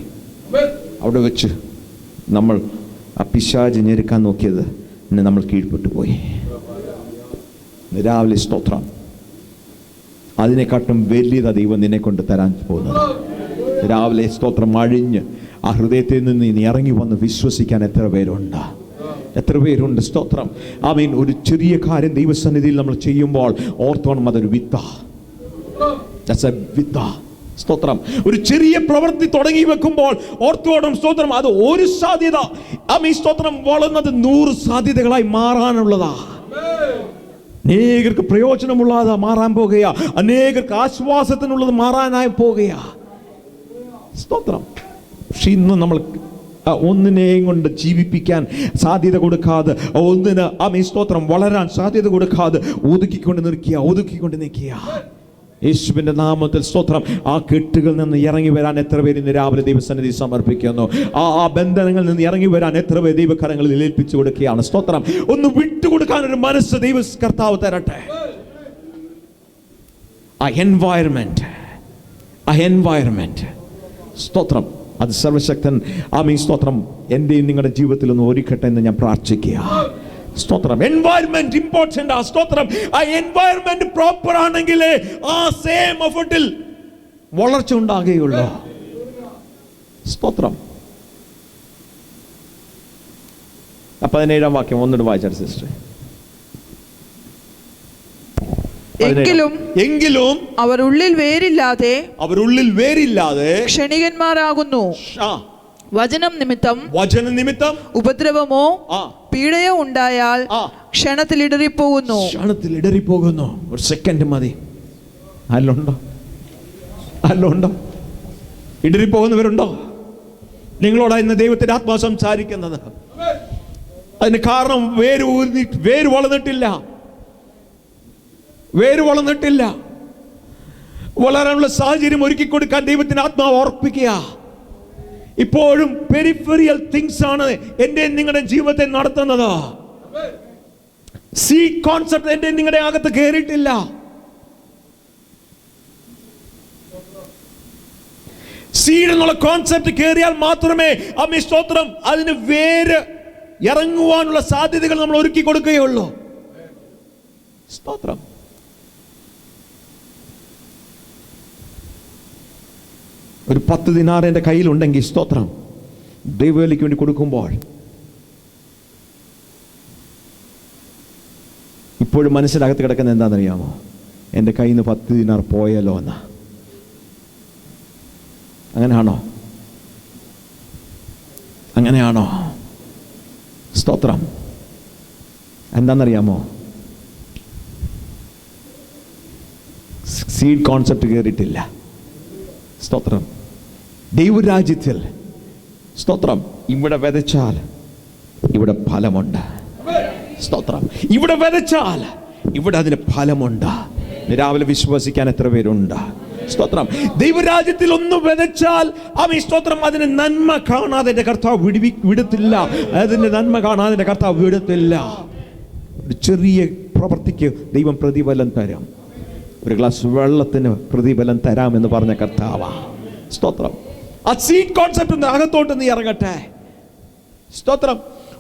അവിടെ വെച്ച് നമ്മൾ ആ പിശാച് ഞെരുക്കാൻ നോക്കിയത് നമ്മൾ കീഴ്പ്പെട്ടു പോയി. രാവിലെ സ്തോത്രം, അതിനെക്കാട്ടും വലിയതാ ദൈവം നിന്നെ കൊണ്ട് തരാൻ പോകുന്നത്. രാവിലെ സ്തോത്രം, അഴിഞ്ഞ് ആ ഹൃദയത്തിൽ നിന്ന് നീ ഇറങ്ങി വന്ന് വിശ്വസിക്കാൻ എത്ര പേരുണ്ട്? എത്ര പേരുണ്ട്? സ്തോത്രം. ആമേൻ. ഒരു ചെറിയ കാര്യം ദൈവസന്നിധിയിൽ നമ്മൾ ചെയ്യുമ്പോൾ ഓർത്തോണം, അതൊരു വിത്താ. സ്തോത്രം. ഒരു ചെറിയ പ്രവൃത്തി തുടങ്ങി വെക്കുമ്പോൾ ഓർത്തോണം, സ്തോത്രം, അത് ഒരു സാധ്യത. ആമേൻ. സ്തോത്രം. വളർന്നത് 100 സാധ്യതകളായി മാറാനുള്ളതാ. അനേകർക്ക് പ്രയോജനമുള്ളതാ മാറാൻ പോകുകയാ. അനേകർക്ക് ആശ്വാസത്തിനുള്ളത് മാറാനായി പോകുകയാ. സ്തോത്രം. പക്ഷെ ഇന്ന് നമ്മൾ ഒന്നിനെയും കൊണ്ട് ജീവിപ്പിക്കാൻ സാധ്യത കൊടുക്കാതെ, ഒന്നിന് ആമേൻ സ്തോത്രം വളരാൻ സാധ്യത കൊടുക്കാതെ ഒതുക്കിക്കൊണ്ട് നിൽക്കുക. യേശുവിന്റെ നാമത്തിൽ സ്തോത്രം. ആ കെട്ടുകളിൽ നിന്ന് ഇറങ്ങി വരാൻ എത്ര പേര് ഇന്ന് രാവിലെ ദൈവസന്നിധി സമർപ്പിക്കുന്നു? ആ ബന്ധനങ്ങളിൽ നിന്ന് ഇറങ്ങി വരാൻ എത്ര പേര് ദൈവകരങ്ങളിൽ ഏൽപ്പിച്ചു കൊടുക്കുകയാണ്? സ്തോത്രം. ഒന്ന് വിട്ടുകൊടുക്കാൻ ഒരു മനസ്സ് ദൈവ കർത്താവ് തരട്ടെ. ആ എൻവയറമെന്റ് സ്തോത്രം, അത് സർവശക്തൻ ആമേൻ സ്തോത്രം എൻ്റെയും നിങ്ങളുടെ ജീവിതത്തിൽ ഒന്ന് ഒരുക്കട്ടെ എന്ന് ഞാൻ പ്രാർത്ഥിക്കുക. സ്തോത്രം. എൻവയറമെന്റ് ഇമ്പോർട്ടന്റ് ആ. സ്തോത്രം. ആ എൻവയറമെന്റ് പ്രോപ്പർ ആണെങ്കിൽ ആ സെയിം എഫർട്ടിൽ വളർച്ച ഉണ്ടാകുകയുള്ളൂ. സ്തോത്രം. 17-ാം വാക്യം ഒന്നിട്ട് വായിച്ചാൽ സിസ്റ്റർ. എങ്കിലും അവർ ഉള്ളിൽ വേരില്ലാതെ ക്ഷണികന്മാരാകുന്നു. വചനം നിമിത്തം ഉപദ്രവമോ പീഡയോ ഉണ്ടായാൽ ക്ഷണത്തിൽ ഇടറിപ്പോകുന്നു. ഒരു സെക്കൻഡ് മതി. അല്ലുണ്ടോ? ഇടറിപ്പോകുന്നവരുണ്ടോ? നിങ്ങളോടാ ഇന്ന് ദൈവത്തിന്റെ ആത്മാവ് സംസാരിക്കുന്നത്. അതിന് കാരണം വേര് വളർന്നിട്ടില്ല. വളരാനുള്ള സാഹചര്യം ഒരുക്കി കൊടുക്കാൻ ദൈവത്തിന്റെ ആത്മാവ് ഓർപ്പിക്കുക. ഇപ്പോഴും പെരിഫറിയൽ തിങ്സ് ആണ് എൻ്റെ നിങ്ങളുടെ ജീവിതത്തെ നടത്തുന്നത്. സീഡ് കോൺസെപ്റ്റ് എൻ്റെ നിങ്ങളുടെ അകത്ത് കയറിയിട്ടില്ല. സീഡ് എന്നുള്ള കോൺസെപ്റ്റ് കയറിയാൽ മാത്രമേ ആമേൻ സ്തോത്രം അതിന് വേര് ഇറങ്ങുവാനുള്ള സാധ്യതകൾ നമ്മൾ ഒരുക്കി കൊടുക്കുകയുള്ളൂ. സ്തോത്രം. ഒരു 10 ദിനാർ എൻ്റെ കയ്യിലുണ്ടെങ്കിൽ സ്തോത്രം ദൈവവേലയ്ക്ക് വേണ്ടി കൊടുക്കുമ്പോൾ ഇപ്പോഴും മനസ്സിനകത്ത് കിടക്കുന്നത് എന്താണെന്നറിയാമോ? എൻ്റെ കയ്യിൽ നിന്ന് 10 ദിനാർ പോയല്ലോ എന്നാ. അങ്ങനെയാണോ? സ്തോത്രം. എന്താണെന്നറിയാമോ? സീഡ് കോൺസെപ്റ്റ് കയറിയിട്ടില്ല. സ്തോത്രം. ദൈവരാജ്യത്തിൽ സ്തോത്രം ഇവിടെ വിതച്ചാൽ ഇവിടെ ഫലമുണ്ട്. സ്തോത്രം. ഇവിടെ വിതച്ചാൽ ഇവിടെ അതിന് ഫലമുണ്ട്. രാവിലെ വിശ്വസിക്കാൻ എത്ര പേരുണ്ട്? സ്തോത്രം. ദൈവരാജ്യത്തിൽ ഒന്ന് വിതച്ചാൽ ആമേൻ സ്തോത്രം അതിന് നന്മ കാണാതെ എൻ്റെ കർത്താവ് വിടത്തില്ല. അതിൻ്റെ നന്മ കാണാതെ എൻ്റെ കർത്താവ് വിടത്തില്ല. ഒരു ചെറിയ പ്രവൃത്തിക്ക് ദൈവം പ്രതിഫലം തരാം. ഒരു ഗ്ലാസ് വെള്ളത്തിന് പ്രതിഫലം തരാമെന്ന് പറഞ്ഞ കർത്താവാ. സ്തോത്രം. ആ സീഡ് കോൺസെപ്റ്റ് അകത്തോട്ട് നീ ഇറങ്ങട്ടെ. സ്തോത്രം.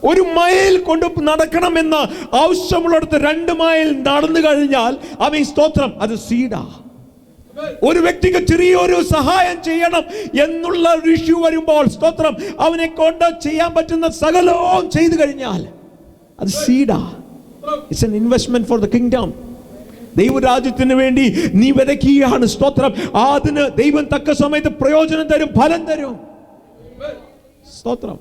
1 മൈൽ കൊണ്ട് നടക്കണമെന്ന് ആവശ്യമുള്ളിടത്ത് 2 മൈൽ നടന്നു കഴിഞ്ഞാൽ ആമേൻ സ്തോത്രം അത് സീഡാ. ഒരു വ്യക്തിക്ക് ചെറിയൊരു സഹായം ചെയ്യണം എന്നുള്ള ഒരു ഇഷ്യൂ വരുമ്പോൾ സ്തോത്രം അവനെ കൊണ്ട് ചെയ്യാൻ പറ്റുന്ന സകലവും ചെയ്തു കഴിഞ്ഞാൽ അത് സീഡാ. It's an investment for the kingdom. ദൈവരാജ്യത്തിന് വേണ്ടി നീ വിതയ്ക്കുകയാണ്. സ്തോത്രം. അതിന് ദൈവം തക്ക സമയത്ത് പ്രയോജനം തരും, ഫലം തരും. സ്തോത്രം.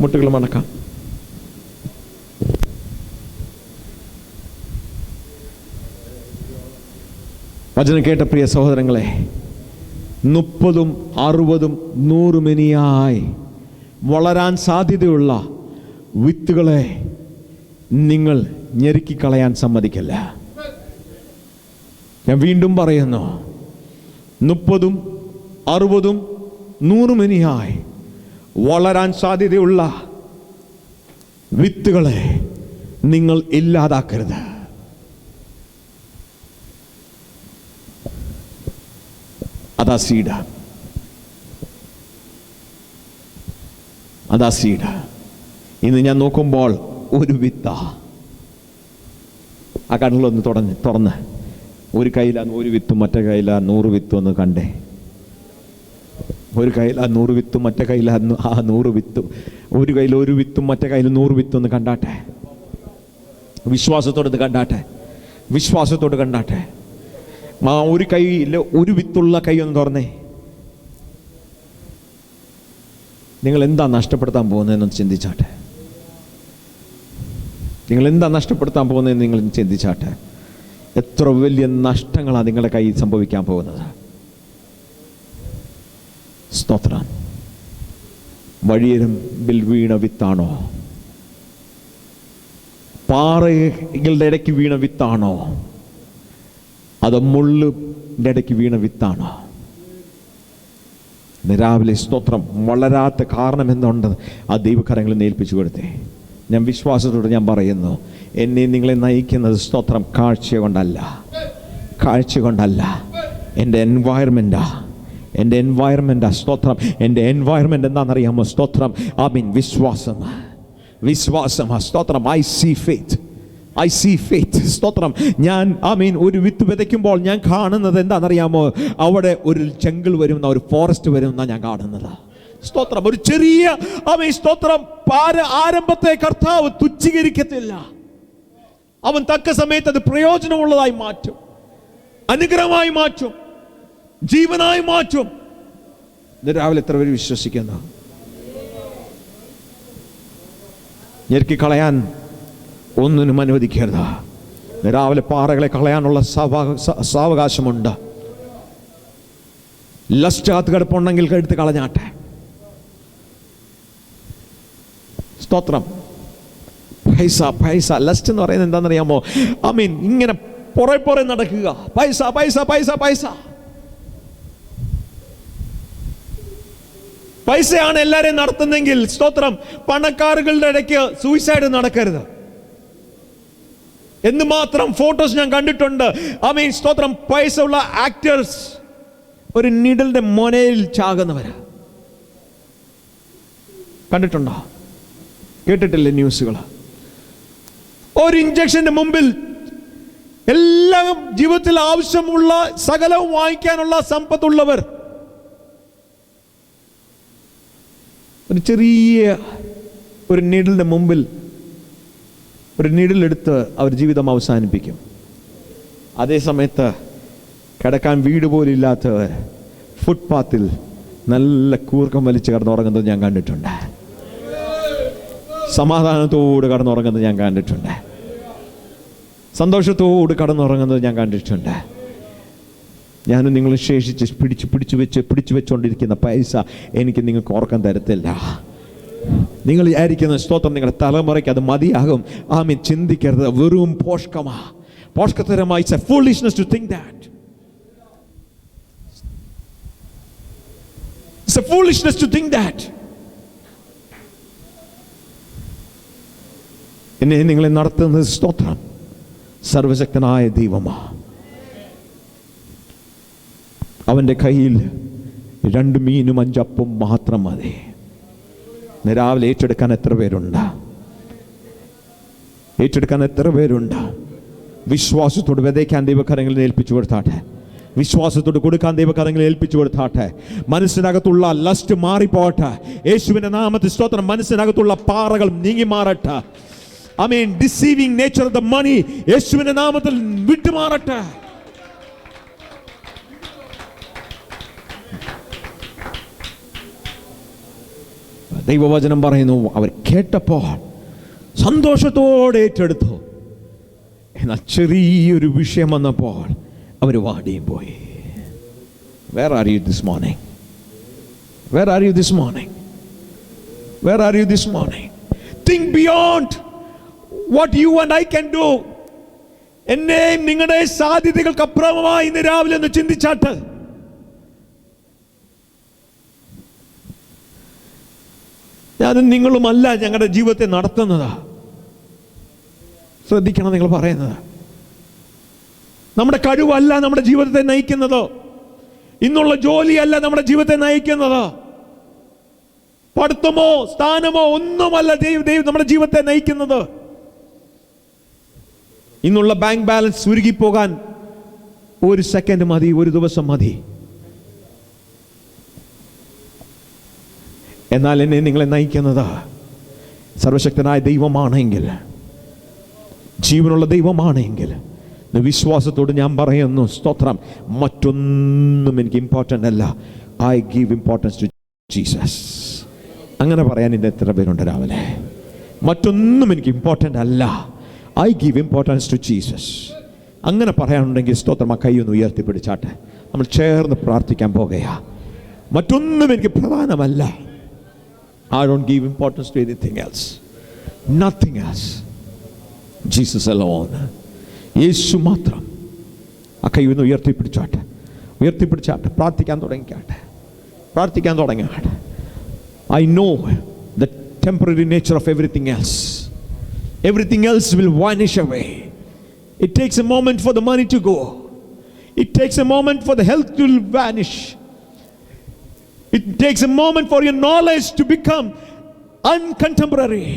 മുട്ടുകൾ മടക്കാം. വചനം കേട്ട പ്രിയ സഹോദരങ്ങളെ, 30, 60, 100 മെനിയായി വളരാൻ സാധ്യതയുള്ള വിത്തുകളെ നിങ്ങൾ ഞെരുക്കിക്കളയാൻ സമ്മതിക്കില്ല. ഞാൻ വീണ്ടും പറയുന്നു, 30, 60, 100 മെനിയായി വളരാൻ സാധ്യതയുള്ള വിത്തുകളെ നിങ്ങൾ ഇല്ലാതാക്കരുത്. അതാ സീഡ്. ഇന്ന് ഞാൻ നോക്കുമ്പോൾ ഒരു വിത്ത ആ കടലൊന്ന് തുറന്ന് ഒരു കയ്യിലാണ് 1 വിത്തും മറ്റേ കയ്യിലാണ് 100 വിത്തും ഒന്ന് കണ്ടേ. ഒരു കയ്യിലാണ് 100 വിത്തും മറ്റേ കയ്യിലാണ് 100 വിത്തും. ഒരു കയ്യിൽ 1 വിത്തും മറ്റേ കയ്യിൽ 100 വിത്തും ഒന്ന് കണ്ടാട്ടെ. വിശ്വാസത്തോട് കണ്ടാട്ടെ. ഒരു കയ്യിൽ 1 വിത്തുള്ള കൈ ഒന്ന് തുറന്നേ. നിങ്ങൾ എന്താ നഷ്ടപ്പെടുത്താൻ പോകുന്നതെന്ന് ചിന്തിച്ചാട്ടെ. നിങ്ങൾ ചിന്തിച്ചാട്ടെ. എത്ര വലിയ നഷ്ടങ്ങളാണ് നിങ്ങളുടെ കയ്യിൽ സംഭവിക്കാൻ പോകുന്നത്. സ്തോത്രം. വഴിയരികിൽ വീണ വിത്താണോ? പാറകളുടെ ഇടയ്ക്ക് വീണ വിത്താണോ? അത് മുള്ളിൻ്റെ ഇടയ്ക്ക് വീണ വിത്താണോ? രാവിലെ സ്തോത്രം വളരാത്ത കാരണം എന്തുണ്ട്? ആ ദൈവകരങ്ങളിൽ ഏൽപ്പിച്ചു കൊടുത്തേ. ഞാൻ വിശ്വാസത്തോടെ ഞാൻ പറയുന്നു, എന്നെ നിങ്ങളെ നയിക്കുന്നത് സ്തോത്രം കാഴ്ച കൊണ്ടല്ല. എൻ്റെ എൻവയറമെൻറ്റാ സ്തോത്രം. എൻ്റെ എൻവയറമെൻ്റ് എന്താണെന്നറിയാമോ? സ്തോത്രം. വിശ്വാസമാ സ്തോത്രം. ഐ സീ ഫെയ്ത്ത് സ്തോത്രം. ഞാൻ ഒരു വിത്ത് വിതയ്ക്കുമ്പോൾ ഞാൻ കാണുന്നത് എന്താണെന്നറിയാമോ? അവിടെ ഒരു ജംഗിൾ വരുന്ന, ഒരു ഫോറസ്റ്റ് വരുന്ന ഞാൻ കാണുന്നത്. സ്തോത്രം. ഒരു ചെറിയ സ്തോത്രം ആരംഭത്തെ കർത്താവ് തുച്ഛീകരിക്കത്തില്ല. അവൻ തക്ക സമയത്ത് അത് പ്രയോജനമുള്ളതായി മാറ്റും, അനുഗ്രഹമായി മാറ്റും, ജീവനായി മാറ്റും. ഇന്ന് രാവിലെ എത്ര പേര് വിശ്വസിക്കുന്നു? ഞെരുക്കി കളയാൻ ഒന്നിനും അനുവദിക്കരുത്. രാവിലെ പാറകളെ കളയാനുള്ള സാവകാശമുണ്ട്. ലസ്റ്റ് കാത്ത് കിടപ്പുണ്ടെങ്കിൽ എടുത്ത് കളഞ്ഞാട്ടെ. സ്തോത്രം. പൈസ ലസ്റ്റ് എന്ന് പറയുന്നത് എന്താണെന്നറിയാമോ? ഇങ്ങനെ പുറകെ നടക്കുക. പൈസ. പൈസയാണ് എല്ലാരെയും നടത്തുന്നെങ്കിൽ സ്തോത്രം, പണക്കാരുകളുടെ ഇടയ്ക്ക് സൂയിസൈഡ് നടക്കരുത്. എന്തുമാത്രം ഫോട്ടോസ് ഞാൻ കണ്ടിട്ടുണ്ട്. സ്തോത്രം. പൈസ ഉള്ള ആക്ടേഴ്സ് ഒരു നീഡലിന്റെ മൊനയിൽ ചാകുന്നവര് കണ്ടിട്ടുണ്ടോ? കേട്ടിട്ടില്ലേ ന്യൂസുകൾ? ഒരു ഇഞ്ചക്ഷന്റെ മുമ്പിൽ എല്ലാം ജീവിതത്തിൽ ആവശ്യമുള്ള സകലവും വാങ്ങിക്കാനുള്ള സമ്പത്തുള്ളവർ ഒരു ചെറിയ ഒരു നീഡലിന്റെ മുമ്പിൽ ഒരു നീഡിലെടുത്ത് അവർ ജീവിതം അവസാനിപ്പിക്കും. അതേ സമയത്ത് കിടക്കാൻ വീട് പോലും ഇല്ലാത്തവർ ഫുട്പാത്തിൽ നല്ല കൂർക്കം വലിച്ച് കിടന്നുറങ്ങുന്നത് ഞാൻ കണ്ടിട്ടുണ്ട്. സമാധാനത്തോട് കടന്നുറങ്ങുന്നത് ഞാൻ കണ്ടിട്ടുണ്ട്. സന്തോഷത്തോട് കടന്നുറങ്ങുന്നത് ഞാൻ കണ്ടിട്ടുണ്ട്. ഞാനും നിങ്ങൾ ശേഷിച്ച് പിടിച്ചു വെച്ചുകൊണ്ടിരിക്കുന്ന പൈസ എനിക്ക് നിങ്ങൾക്ക് ഓർക്കാൻ തരത്തില്ല. നിങ്ങൾ വിചാരിക്കുന്ന സ്തോത്രം നിങ്ങളുടെ തലമുറയ്ക്ക് അത് മതിയാകും. ചിന്തിക്കരുത്. വെറും പോഷകതരമായി. It's a foolishness to think that. It's a foolishness to think that. എന്നെ നിങ്ങളെ നടത്തുന്നത് സ്തോത്രം സർവശക്തനായ ദൈവമാ. അവൻ്റെ കയ്യിൽ 2 മീനും 5 അപ്പവും മാത്രം മതി. രാവിലെ ഏറ്റെടുക്കാൻ എത്ര പേരുണ്ട്? വിശ്വാസത്തോട് വിതയ്ക്കാൻ ദൈവകരങ്ങളിൽ ഏൽപ്പിച്ചു കൊടുത്താട്ടെ. വിശ്വാസത്തോട് കൊടുക്കാൻ ദൈവകരങ്ങളിൽ ഏൽപ്പിച്ചു കൊടുത്താട്ടെ. മനസ്സിനകത്തുള്ള ലസ്റ്റ് മാറിപ്പോട്ടെ. യേശുവിന്റെ നാമത്തിൽ സ്തോത്രം. മനസ്സിനകത്തുള്ള പാറകൾ നീങ്ങി മാറട്ടെ. Deceiving nature of the money യേശുവിന്റെ നാമത്തിൽ വിട്ടുമാറട്ടെ. ദൈവവചനം പറയുന്നു, അവർ കേട്ടപ്പോൾ സന്തോഷത്തോടെ ഏറ്റെടുത്തു. എന്നാൽ ചെറിയൊരു വിഷയം വന്നപ്പോൾ അവർ വാടിയും പോയി. Where are you this morning? Where are you this morning? Where are you this morning? Think beyond what you and I can do. എന്നെയും നിങ്ങളുടെ സാധ്യതകൾക്ക് അപ്പുറമായി ഇന്ന് രാവിലെ ഒന്ന് ചിന്തിച്ചാട്ട്. ഞാനും നിങ്ങളുമല്ല ഞങ്ങളുടെ ജീവിതത്തെ നടത്തുന്നത്. ശ്രദ്ധിക്കണം നിങ്ങൾ പറയുന്നത്. നമ്മുടെ കഴിവല്ല നമ്മുടെ ജീവിതത്തെ നയിക്കുന്നത്. ഇന്നുള്ള ജോലിയല്ല നമ്മുടെ ജീവിതത്തെ നയിക്കുന്നത്. പഠിത്തമോ സ്ഥാനമോ ഒന്നുമല്ല ദൈവം നമ്മുടെ ജീവിതത്തെ നയിക്കുന്നത്. ഇന്നുള്ള ബാങ്ക് ബാലൻസ് ഉരുകിപ്പോകാൻ ഒരു സെക്കൻഡ് മതി, ഒരു ദിവസം മതി. എന്നാൽ എന്നെ നിങ്ങളെ നയിക്കുന്നത് സർവശക്തനായ ദൈവമാണെങ്കിൽ, ജീവനുള്ള ദൈവമാണെങ്കിൽ, വിശ്വാസത്തോട് ഞാൻ പറയുന്നു, സ്തോത്രം, മറ്റൊന്നും എനിക്ക് ഇമ്പോർട്ടൻ്റ് അല്ല. I give importance to Jesus. അങ്ങനെ പറയാൻ ഇന്ന് എത്ര പേരുണ്ട് രാവിലെ? മറ്റൊന്നും എനിക്ക് ഇമ്പോർട്ടൻ്റ് അല്ല, I give importance to Jesus. അങ്ങനെ പറയാനുണ്ടെങ്കിൽ സ്തോത്രം, ആ കൈ ഒന്ന് ഉയർത്തിപ്പിടിച്ചാട്ടെ. നമ്മൾ ചേർന്ന് പ്രാർത്ഥിക്കാൻ പോകുകയാ. മറ്റൊന്നും എനിക്ക് പ്രധാനമല്ല. I don't give importance to anything else. Nothing else. Jesus alone. യേശു മാത്രം. ആ കൈ ഒന്ന് ഉയർത്തിപ്പിടിച്ചാട്ടെ. പ്രാർത്ഥിക്കാൻ തുടങ്ങിയാട്ടെ. I know the temporary nature of everything else. Everything else will vanish away. It takes a moment for the money to go. It takes a moment for the health to vanish. It takes a moment for your knowledge to become uncontemporary.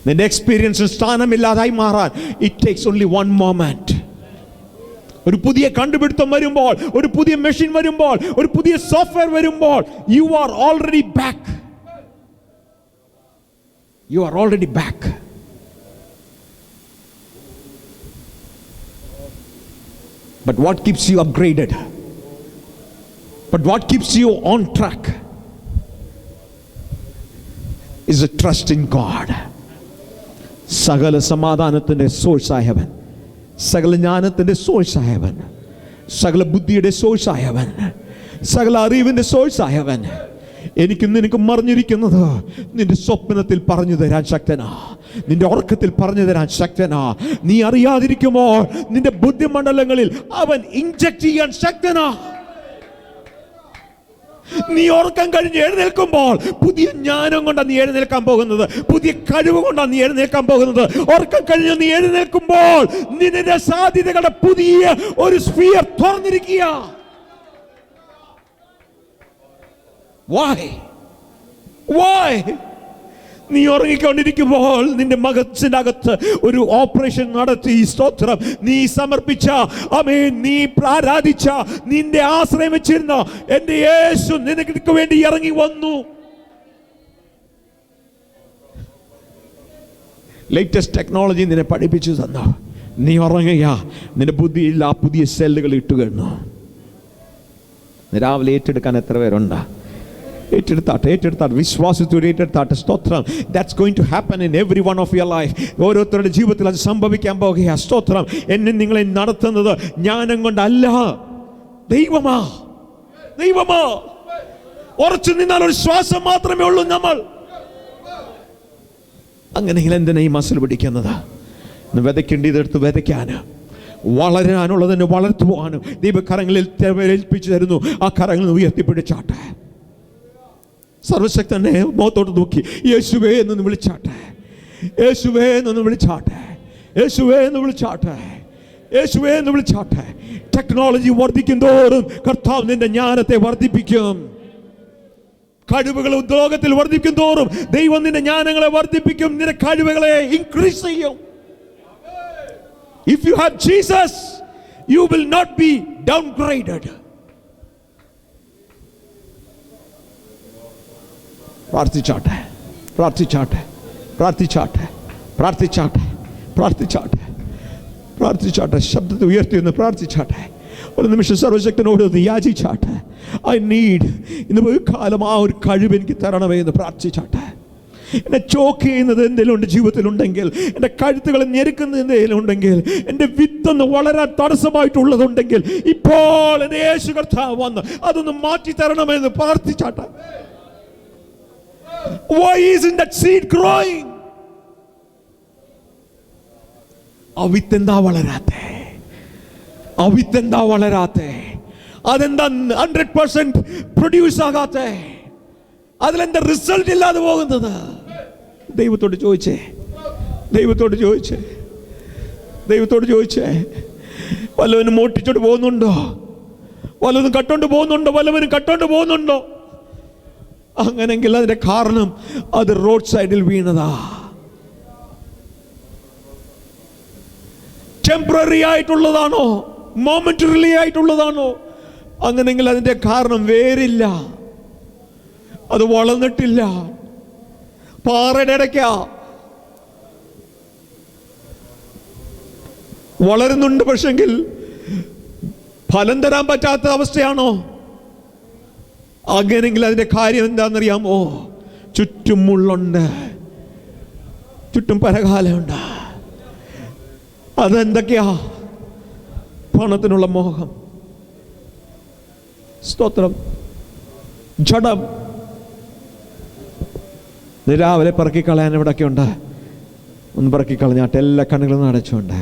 നിന്റെ എക്സ്പീരിയൻസ് സ്ഥാനമില്ലാതായി മാറാൻ it takes only one moment. ഒരു പുതിയ കണ്ടുപിടുത്തം വരുമ്പോൾ, ഒരു പുതിയ മെഷീൻ വരുമ്പോൾ, ഒരു പുതിയ സോഫ്റ്റ്വെയർ വരുമ്പോൾ, you are already back. You are already back. But what keeps you upgraded? But what keeps you on track is a trust in God. സകല സമാധാനത്തിൻ്റെ സോഴ്സായവൻ, സകല ജ്ഞാനത്തിൻ്റെ സോഴ്സായവൻ, സകല ബുദ്ധിയുടെ സോഴ്സായവൻ, സകല അറിവിൻ്റെ സോഴ്സായവൻ, എനിക്കും നിനക്കും മറിഞ്ഞിരിക്കുന്നത് നിന്റെ സ്വപ്നത്തിൽ പറഞ്ഞു തരാൻ ശക്തനാ, നിന്റെ ഉറക്കത്തിൽ പറഞ്ഞു തരാൻ ശക്തനാ. നീ അറിയാതിരിക്കുമോ നിന്റെ ബുദ്ധിമണ്ഡലങ്ങളിൽ അവൻ ഇൻജക്ട് ചെയ്യാൻ ശക്തനാ. നീ ഉറക്കം കഴിഞ്ഞ് എഴുന്നേൽക്കുമ്പോൾ പുതിയ ജ്ഞാനം കൊണ്ടാണ് നീ എഴുന്നേൽക്കാൻ പോകുന്നത്, പുതിയ കഴിവ് കൊണ്ടാണ് നീ എഴുന്നേൽക്കാൻ പോകുന്നത്. ഉറക്കം കഴിഞ്ഞ് നീ എഴുന്നേൽക്കുമ്പോൾ നിന്റെ സാധ്യതകളുടെ പുതിയ ഒരു സ്ഫിയർ തുറന്നിരിക്കുക. Why? നീ ഉറങ്ങിക്കൊണ്ടിരിക്കുമ്പോൾ നിന്റെ മകത്തിന്റെ അകത്ത് ഒരു ഓപ്പറേഷൻ നടത്തി, സ്തോത്രം, നീ സമർപ്പിച്ച, ആമേൻ, നീ ആരാധിച്ച, നിന്റെ ആശ്രയം വെച്ചിരുന്ന എന്റെ യേശു നിനക്ക് വേണ്ടി ഇറങ്ങി വന്നു. ലേറ്റസ്റ്റ് ടെക്നോളജി നിന്നെ പഠിപ്പിച്ചു തന്നു. നീ ഉറങ്ങുക, നിന്റെ ബുദ്ധിയിൽ ആ പുതിയ സെല്ലുകൾ ഇട്ടുകഴിഞ്ഞു. രാവിലെ ഏറ്റെടുക്കാൻ എത്ര പേരുണ്ട്? ഏറ്റെടുത്താട്ടെ, വിശ്വാസത്തോടെ ഏറ്റെടുത്താട്ടെ. സ്തോത്രം. That's going to happen in every one of your life. ഓരോരുത്തരുടെ ജീവിതത്തിൽ അത് സംഭവിക്കാൻ പോകുക. സ്തോത്രം. എന്നെ നിങ്ങളെ നടത്തുന്നത് ജ്ഞാനം കൊണ്ടല്ല, ദൈവമാ. ഉറച്ചു നിന്നാൽ ഒരു ശ്വാസം മാത്രമേ ഉള്ളൂ നമ്മൾ. അങ്ങനെയെങ്കിൽ എന്തിനാ ഈ മസിൽ പിടിക്കുന്നത്? വിതയ്ക്കേണ്ടതെടുത്ത് വിതയ്ക്കാനും വളരാനുള്ളതിന് വളർത്തുവാനും ദൈവകരങ്ങളിൽ ഏൽപ്പിച്ചു തരുന്നു. ആ കരങ്ങളിൽ ഉയർത്തിപ്പിടിച്ചാട്ടെ. സർവശക്തനെ മുഖത്തോട്ട് നോക്കി യേശുവേ എന്നൊന്ന് വിളിച്ചാട്ടെ. യേശുവേ എന്നൊന്ന് വിളിച്ചാട്ടെ. യേശുവേ എന്ന് വിളിച്ചാട്ടെ. യേശുവേ എന്ന് വിളിച്ചാട്ടെ. ടെക്നോളജി വർദ്ധിക്കും തോറും കർത്താവ് നിന്റെ ജ്ഞാനത്തെ വർദ്ധിപ്പിക്കും. കഴിവുകൾ ഉദ്യോഗത്തിൽ വർദ്ധിക്കും തോറും ദൈവം നിന്റെ ജ്ഞാനങ്ങളെ വർദ്ധിപ്പിക്കും. നിന്റെ കഴിവുകളെ ഇൻക്രീസ് ചെയ്യും. If you have Jesus, you will not be downgraded. പ്രാർത്ഥിച്ചാട്ടെ, പ്രാർത്ഥിച്ചാട്ടെ, പ്രാർത്ഥിച്ചാട്ടെ, പ്രാർത്ഥിച്ചാട്ടെ, പ്രാർത്ഥിച്ചാട്ടെ, പ്രാർത്ഥിച്ചാട്ടെ. ശബ്ദത്തെ ഉയർത്തി ഒന്ന് പ്രാർത്ഥിച്ചാട്ടെ. ഒരു നിമിഷം സർവശക്തനോട് ഒന്ന് യാചിച്ചാട്ടെ. ഐ നീഡ്, ഇന്ന് ഒരു കാലം ആ ഒരു കഴിവ് എനിക്ക് തരണമേ എന്ന് പ്രാർത്ഥിച്ചാട്ടെ. എന്നെ ചോക്ക് ചെയ്യുന്നത് എന്തെങ്കിലും ഉണ്ട് ജീവിതത്തിലുണ്ടെങ്കിൽ, എൻ്റെ കഴുത്തുകളെ ഞെരുക്കുന്നത് എന്തെങ്കിലും ഉണ്ടെങ്കിൽ, എൻ്റെ വിത്തൊന്ന് വളരാൻ തടസ്സമായിട്ടുള്ളതുണ്ടെങ്കിൽ, ഇപ്പോൾ എൻ്റെ യേശു കർത്താവ് വന്ന് അതൊന്ന് മാറ്റി തരണമെന്ന് പ്രാർത്ഥിച്ചാട്ടെ. Why isn't that seed growing? ആ വിത്തെന്താ വളരാത്തെ? ആ വിത്തെന്താ വളരാത്തെ? അതെന്താ 100% പ്രൊഡ്യൂസ് ആകാത്തെ? അതിലെന്താ റിസൾട്ട് ഇല്ലാതെ പോകുന്നത്? ദൈവത്തോട് ചോദിച്ചേ, ദൈവത്തോട് ചോദിച്ചേ, ദൈവത്തോട് ചോദിച്ചേ. വല്ലവനും മോട്ടിച്ചോണ്ട് പോകുന്നുണ്ടോ? വല്ലതും കട്ടോണ്ട് പോകുന്നുണ്ടോ? വല്ലവനും കട്ടോണ്ട് പോകുന്നുണ്ടോ? അങ്ങനെങ്കിൽ അതിന്റെ കാരണം അത് റോഡ് സൈഡിൽ വീണതാ. ടെമ്പററി ആയിട്ടുള്ളതാണോ? മൊമെന്ററിലി ആയിട്ടുള്ളതാണോ? അങ്ങനെങ്കിൽ അതിന്റെ കാരണം വേരില്ല, അത് വളർന്നിട്ടില്ല, പാറയുടെ ഇടയ്ക്കാ. വളരുന്നുണ്ട്, പക്ഷെങ്കിൽ ഫലം തരാൻ പറ്റാത്ത അവസ്ഥയാണോ? അങ്ങനെങ്കിൽ അതിന്റെ കാര്യം എന്താണെന്നറിയാമോ? ചുറ്റും മുള്ളുണ്ട്, ചുറ്റും പരകാലമുണ്ട്. അതെന്തൊക്കെയാ? പണത്തിനുള്ള മോഹം, സ്തോത്രം, ജഡം. രാവിലെ പറക്കിക്കളയാൻ ഇവിടെയൊക്കെ ഉണ്ട്. ഒന്ന് പറക്കിക്കളഞ്ഞാട്ടെ, എല്ലാ കണ്ണുകളും അടച്ചുകൊണ്ട്